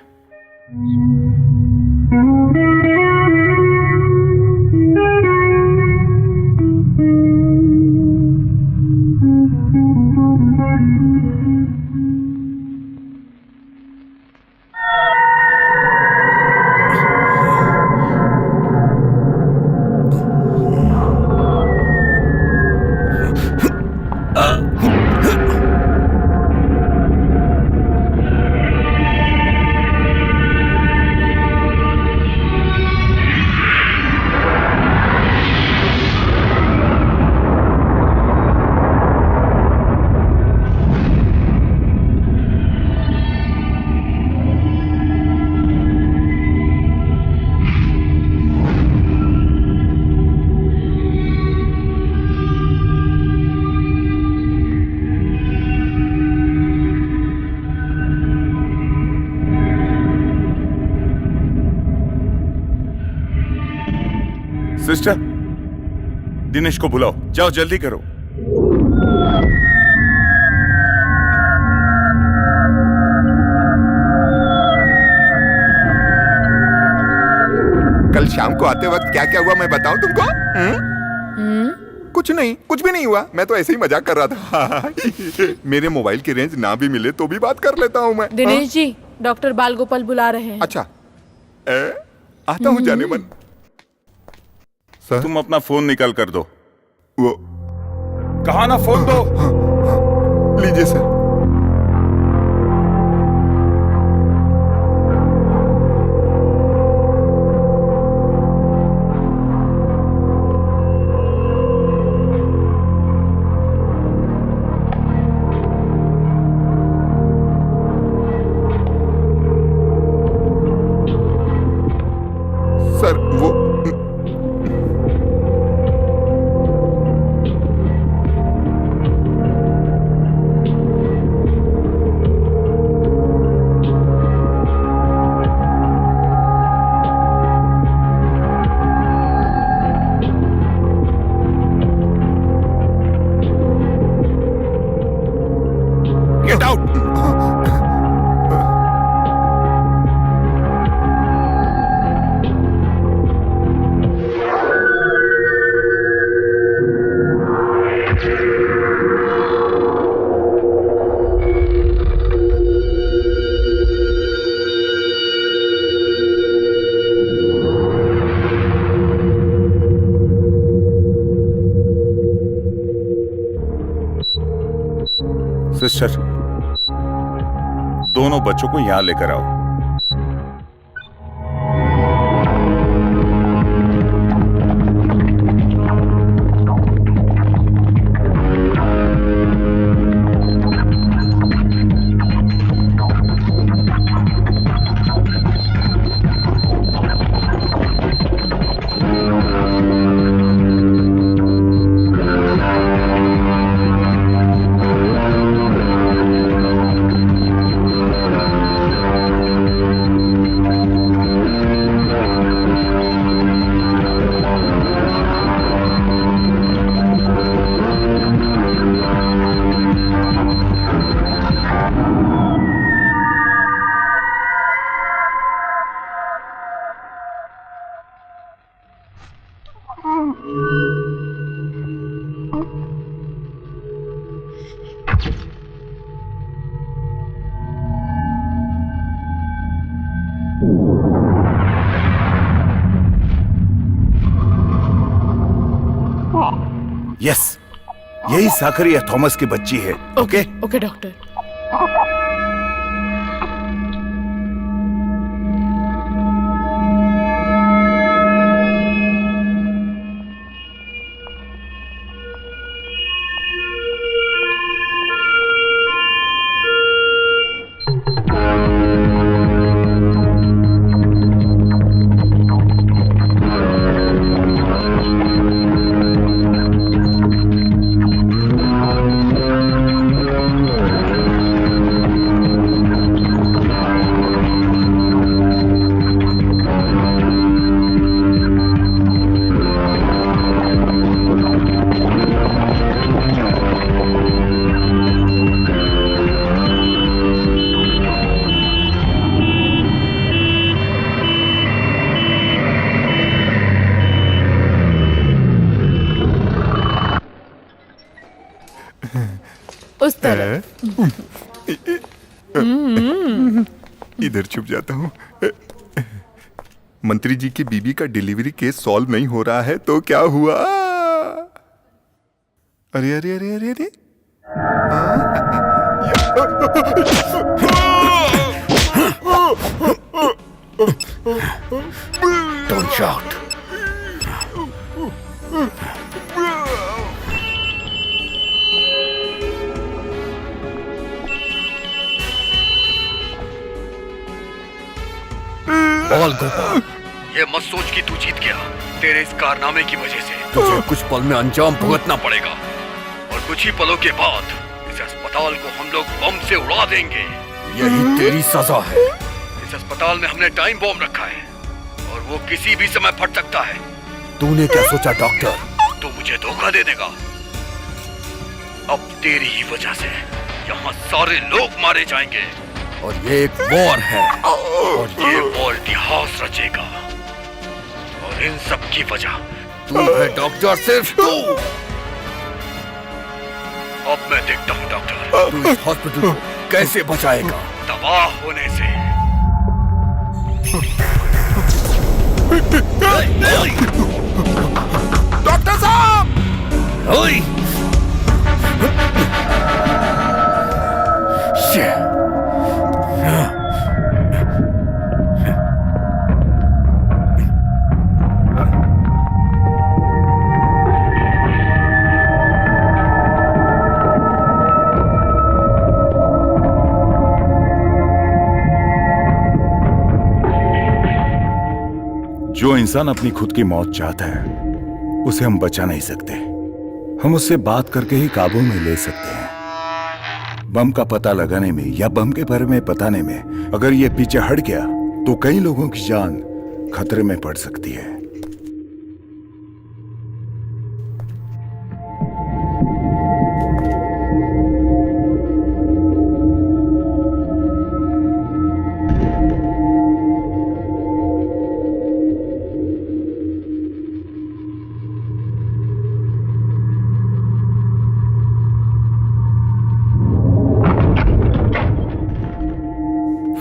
सिस्टर, दिनेश को बुलाओ, जाओ जल्दी करो। कल शाम को आते वक्त क्या क्या हुआ मैं बताऊं तुमको? कुछ नहीं, कुछ भी नहीं हुआ, मैं तो ऐसे ही मजाक कर रहा था। मेरे मोबाइल की रेंज ना भी मिले तो भी बात कर लेता हूँ मैं। दिनेश जी, डॉक्टर बाल गोपाल बुला रहे हैं। अच्छा, आता हूँ जाने मन। सर, तुम अपना फोन निकाल कर दो। वो कहा ना फोन दो। लीजिए सर। सर वो गेट आउट। सिस्टर, दोनों बच्चों को यहां लेकर आओ। यस, यही साखरिया थॉमस की बच्ची है। Okay okay doctor. उस तरह। इधर छुप जाता हूँ। मंत्री जी की बीबी का डिलीवरी केस सॉल्व नहीं हो रहा है तो क्या हुआ? अरे अरे अरे अरे अरे Don't shout. बोल गोपाल, ये मत सोच कि तू जीत गया। तेरे इस कारनामे की वजह से तुझे कुछ पल में अंजाम भुगतना पड़ेगा और कुछ ही पलों के बाद इस अस्पताल को हम लोग बम से उड़ा देंगे। यही तेरी सजा है। इस अस्पताल में हमने टाइम बॉम्ब रखा है और वो किसी भी समय फट सकता है। तूने क्या सोचा डॉक्टर? तू मुझे धोखा दे देगा। अब तेरी ही वजह से यहाँ सारे लोग मारे जाएंगे और ये एक वॉर है और ये वॉर इतिहास रचेगा और इन सब की वजह तू है डॉक्टर, सिर्फ तू। अब मैं देखता हूँ डॉक्टर, तू इस हॉस्पिटल को कैसे बचाएगा तबाह होने से। डॉक्टर साहब! जो इंसान अपनी खुद की मौत चाहता है उसे हम बचा नहीं सकते। हम उससे बात करके ही काबू में ले सकते हैं। बम का पता लगाने में या बम के बारे में बताने में अगर ये पीछे हट गया तो कई लोगों की जान खतरे में पड़ सकती है।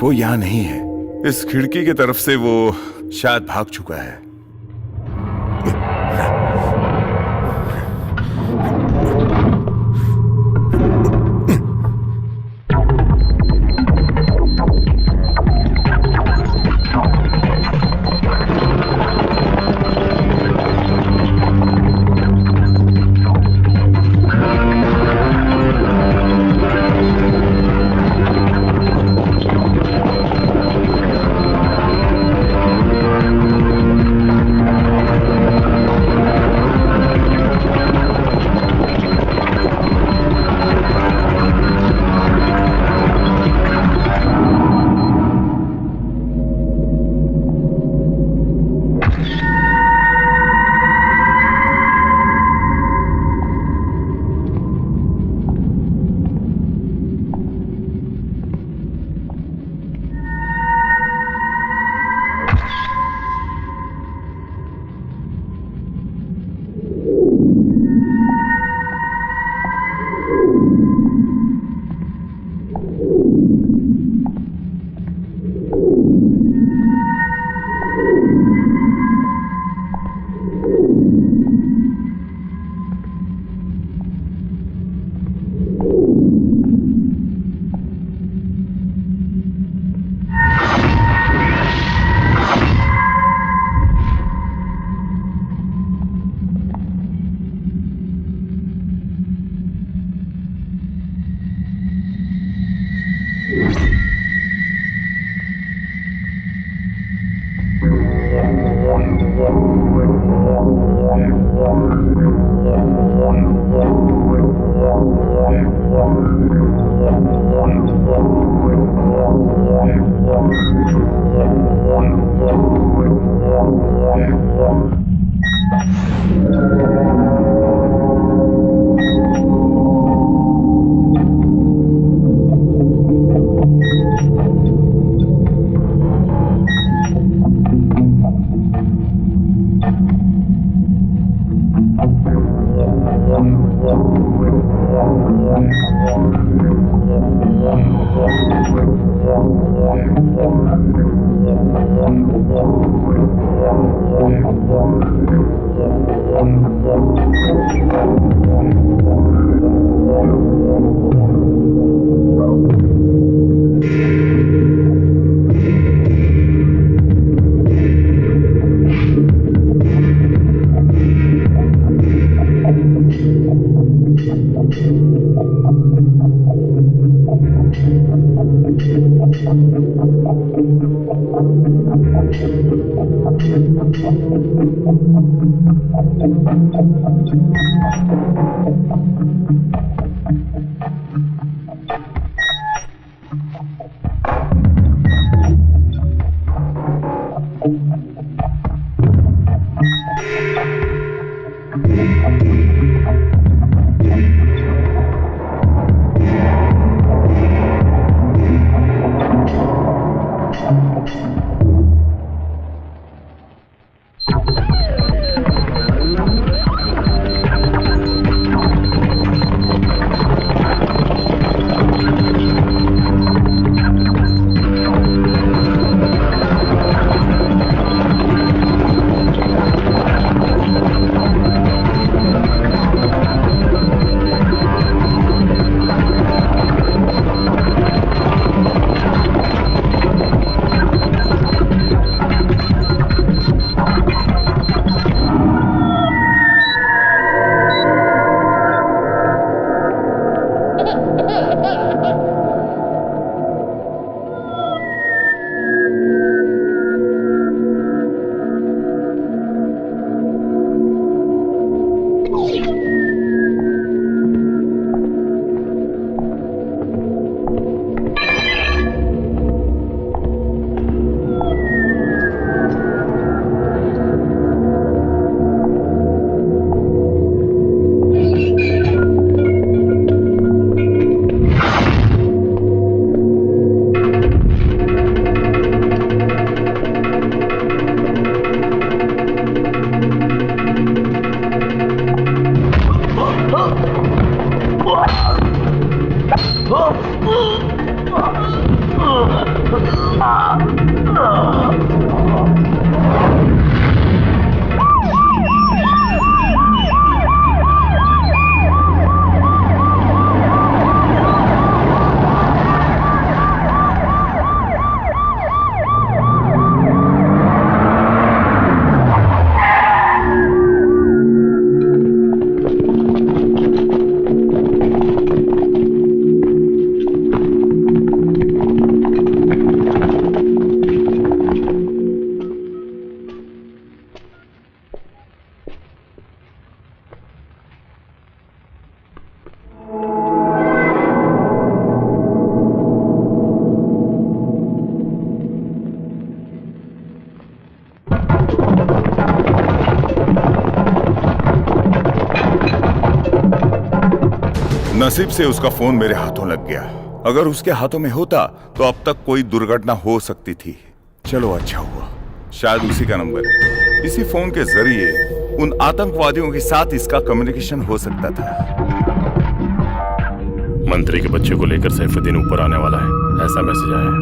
वो यहाँ नहीं है। इस खिड़की की तरफ से वो शायद भाग चुका है। नसीब से उसका फोन मेरे हाथों लग गया। अगर उसके हाथों में होता तो अब तक कोई दुर्घटना हो सकती थी। चलो अच्छा हुआ, शायद उसी का नंबर है। इसी फोन के जरिए उन आतंकवादियों के साथ इसका कम्युनिकेशन हो सकता था। मंत्री के बच्चे को लेकर सैफुद्दीन ऊपर आने वाला है, ऐसा मैसेज आया है।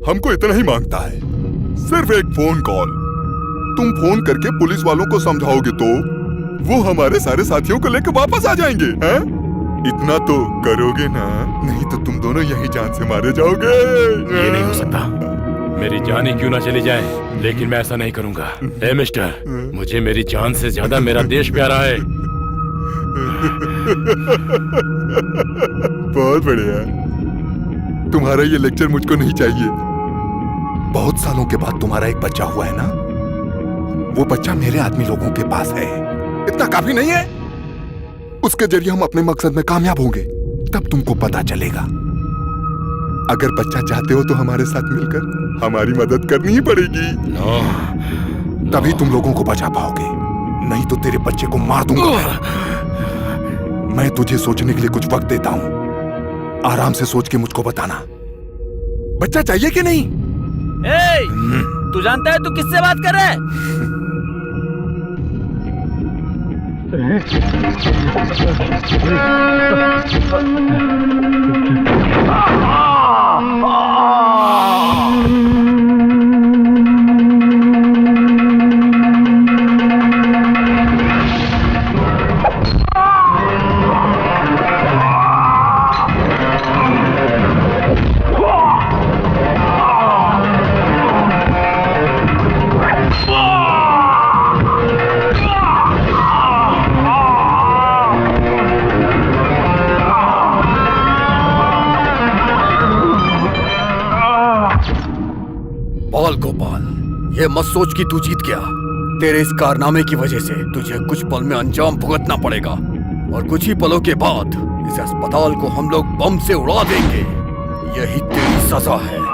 हमको इतना ही मांगता है, सिर्फ एक फोन कॉल। तुम फोन करके पुलिस वालों को समझाओगे तो वो हमारे सारे साथियों को लेकर वापस आ जाएंगे, हैं? इतना तो करोगे ना, नहीं तो तुम दोनों यही जान से मारे जाओगे। ये नहीं हो सकता, मेरी जान ही क्यों ना चली जाए, लेकिन मैं ऐसा नहीं करूंगा। ए मिस्टर, मुझे मेरी जान से ज्यादा मेरा देश प्यारा है। बहुत बढ़िया। तुम्हारा ये लेक्चर मुझको नहीं चाहिए। बहुत सालों के बाद तुम्हारा एक बच्चा हुआ है ना, वो बच्चा मेरे आदमी लोगों के पास है। इतना काफी नहीं है? उसके जरिए हम अपने मकसद में कामयाब होंगे, तब तुमको पता चलेगा। अगर बच्चा चाहते हो तो हमारे साथ मिलकर हमारी मदद करनी ही पड़ेगी। तभी तुम लोगों को बचा पाओगे, नहीं तो तेरे बच्चे को मार दूंगा। मैं तुझे सोचने के लिए कुछ वक्त देता हूं, आराम से सोच के मुझको बताना, बच्चा चाहिए कि नहीं। तू जानता है तू किससे बात कर रहा है? गोपाल, ये मत सोच कि तू जीत गया। तेरे इस कारनामे की वजह से तुझे कुछ पल में अंजाम भुगतना पड़ेगा, और कुछ ही पलों के बाद इस अस्पताल को हम लोग बम से उड़ा देंगे। यही तेरी सजा है।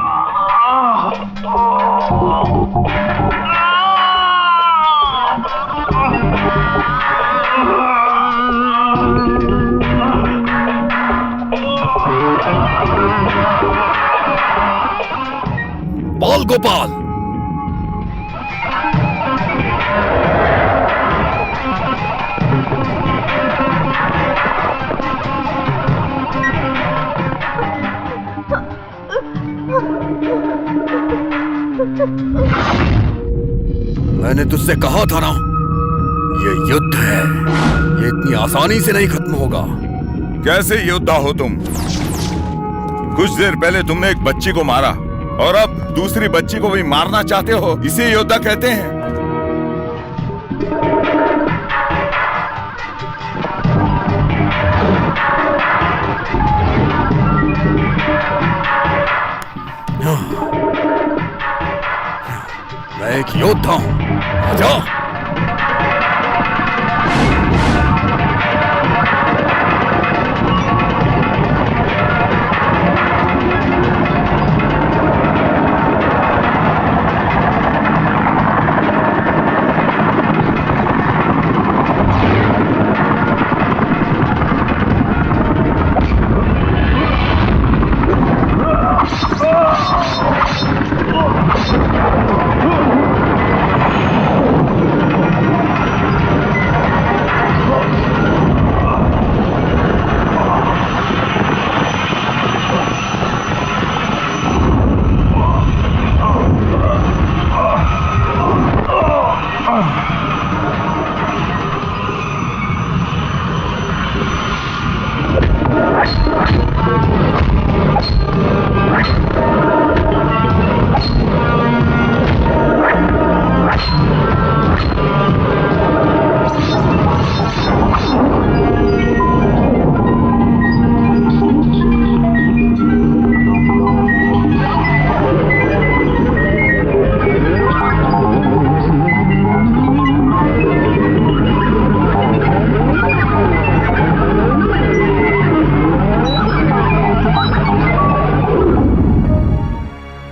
बाल गोपाल, मैंने तुझसे कहा था ना, ये युद्ध है, ये इतनी आसानी से नहीं खत्म होगा। कैसे योद्धा हो तुम? कुछ देर पहले तुमने एक बच्ची को मारा और अब दूसरी बच्ची को भी मारना चाहते हो, इसे योद्धा कहते हैं। मैं एक योद्धा हूं, आजा।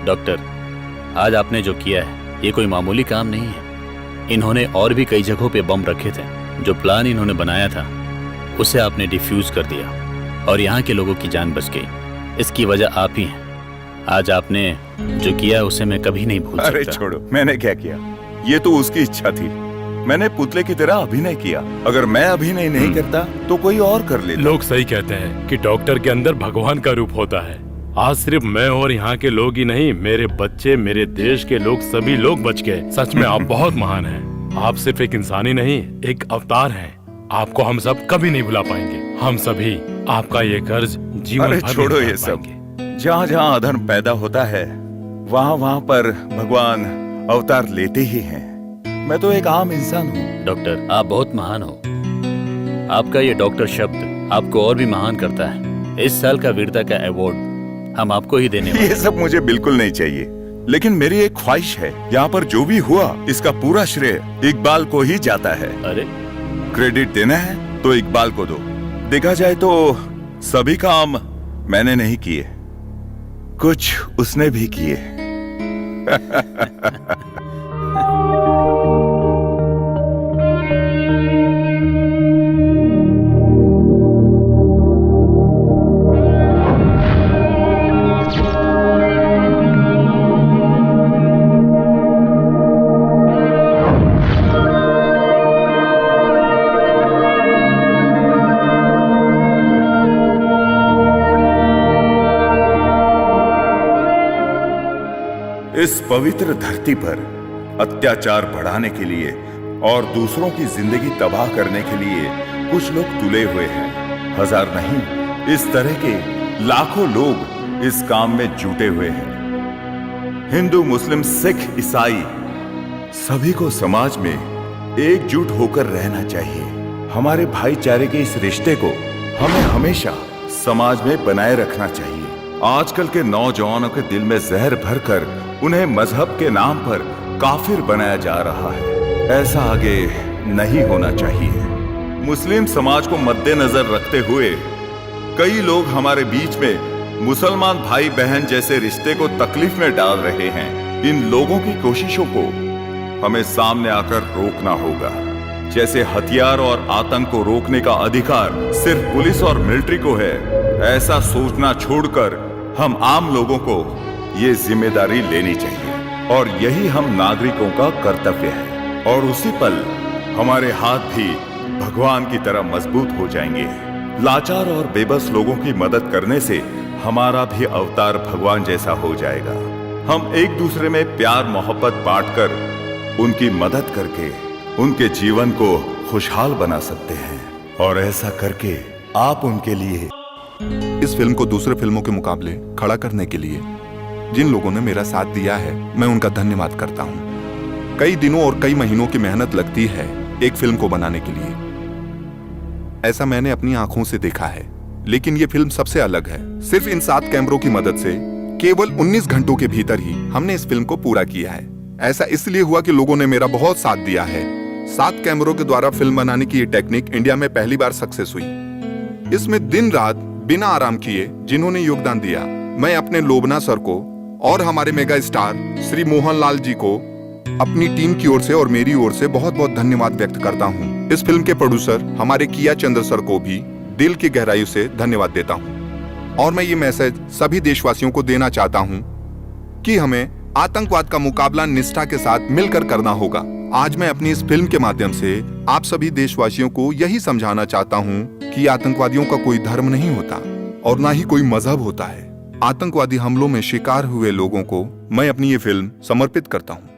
डॉक्टर, आज आपने जो किया है ये कोई मामूली काम नहीं है। इन्होंने और भी कई जगहों पे बम रखे थे। जो प्लान इन्होंने बनाया था उसे आपने डिफ्यूज कर दिया और यहाँ के लोगों की जान बच गई। इसकी वजह आप ही हैं। आज आपने जो किया उसे मैं कभी नहीं भूल सकता। अरे छोड़ो, मैंने क्या किया? ये तो उसकी इच्छा थी। मैंने पुतले की तरह अभिनय किया। अगर मैं अभिनय नहीं करता तो कोई और कर लेता। लोग सही कहते हैं कि डॉक्टर के अंदर भगवान का रूप होता है। आज सिर्फ मैं और यहाँ के लोग ही नहीं, मेरे बच्चे, मेरे देश के लोग, सभी लोग बच गए। सच में आप बहुत महान हैं। आप सिर्फ एक इंसान ही नहीं, एक अवतार हैं। आपको हम सब कभी नहीं भुला पाएंगे। हम सभी आपका ये कर्ज जीवन अरे भर छोड़ो नहीं ये उतार सब। पाएंगे। जहाँ जहाँ अधर्म पैदा होता है वहाँ वहाँ पर भगवान अवतार लेते ही हैं। मैं तो एक आम इंसान हूँ। डॉक्टर, आप बहुत महान हो। आपका ये डॉक्टर शब्द आपको और भी महान करता है। इस साल का वीरता का अवार्ड हम आपको ही देने वाले ये सब मुझे बिल्कुल नहीं चाहिए, लेकिन मेरी एक ख्वाहिश है, यहाँ पर जो भी हुआ इसका पूरा श्रेय इकबाल को ही जाता है। अरे क्रेडिट देना है तो इकबाल को दो। देखा जाए तो सभी काम मैंने नहीं किए, कुछ उसने भी किए। इस पवित्र धरती पर अत्याचार बढ़ाने के लिए और दूसरों की जिंदगी तबाह करने के लिए कुछ लोग तुले हुए हैं। हजार नहीं, इस तरह के लाखों लोग इस काम में जुटे हुए हैं। हिंदू, मुस्लिम, सिख, ईसाई सभी को समाज में एकजुट होकर रहना चाहिए। हमारे भाईचारे के इस रिश्ते को हमें हमेशा समाज में बनाए रखना चाहिए। आजकल के नौजवानों के दिल में जहर भरकर उन्हें मजहब के नाम पर काफिर बनाया जा रहा है। ऐसा आगे नहीं होना चाहिए। मुस्लिम समाज को मद्देनजर रखते हुए कई लोग हमारे बीच में मुसलमान भाई बहन जैसे रिश्ते को तकलीफ में डाल रहे हैं। इन लोगों की कोशिशों को हमें सामने आकर रोकना होगा। जैसे हथियार और आतंक को रोकने का अधिकार सिर्फ पुलिस और मिलिट्री को है, ऐसा सोचना छोड़कर हम आम लोगों को ये जिम्मेदारी लेनी चाहिए और यही हम नागरिकों का कर्तव्य है। और उसी पल हमारे हाथ भी भगवान की तरह मजबूत हो जाएंगे। लाचार और बेबस लोगों की मदद करने से हमारा भी अवतार भगवान जैसा हो जाएगा। हम एक दूसरे में प्यार मोहब्बत बांटकर उनकी मदद करके उनके जीवन को खुशहाल बना सकते हैं। और ऐसा करके आप उनके लिए इस फिल्म को दूसरे फिल्मों के मुकाबले खड़ा करने के लिए जिन लोगों ने मेरा साथ दिया है, मैं उनका धन्यवाद करता हूं। कई दिनों और कई महीनों की मेहनत लगती है एक फिल्म को बनाने के लिए। ऐसा मैंने अपनी आंखों से देखा है, लेकिन ये फिल्म सबसे अलग है। सिर्फ इन 7 कैमरों की मदद से केवल 19 घंटों के भीतर ही हमने इस फिल्म को पूरा किया है। ऐसा इसलिए हुआ कि लोगों ने मेरा बहुत साथ दिया है। 7 कैमरों के द्वारा फिल्म बनाने की ये टेक्निक इंडिया में पहली बार सक्सेस हुई। इसमें दिन रात बिना आराम किए जिन्होंने योगदान दिया, मैं अपने लोबना सर को और हमारे मेगा स्टार श्री मोहनलाल जी को अपनी टीम की ओर से और मेरी ओर से बहुत बहुत धन्यवाद व्यक्त करता हूँ। इस फिल्म के प्रोड्यूसर हमारे किया चंद्र सर को भी दिल की गहराई से धन्यवाद देता हूँ। और मैं ये मैसेज सभी देशवासियों को देना चाहता हूँ कि हमें आतंकवाद का मुकाबला निष्ठा के साथ मिलकर करना होगा। आज मैं अपनी इस फिल्म के माध्यम से आप सभी देशवासियों को यही समझाना चाहता हूँ कि आतंकवादियों का कोई धर्म नहीं होता और ना ही कोई मजहब होता है। आतंकवादी हमलों में शिकार हुए लोगों को मैं अपनी ये फिल्म समर्पित करता हूँ।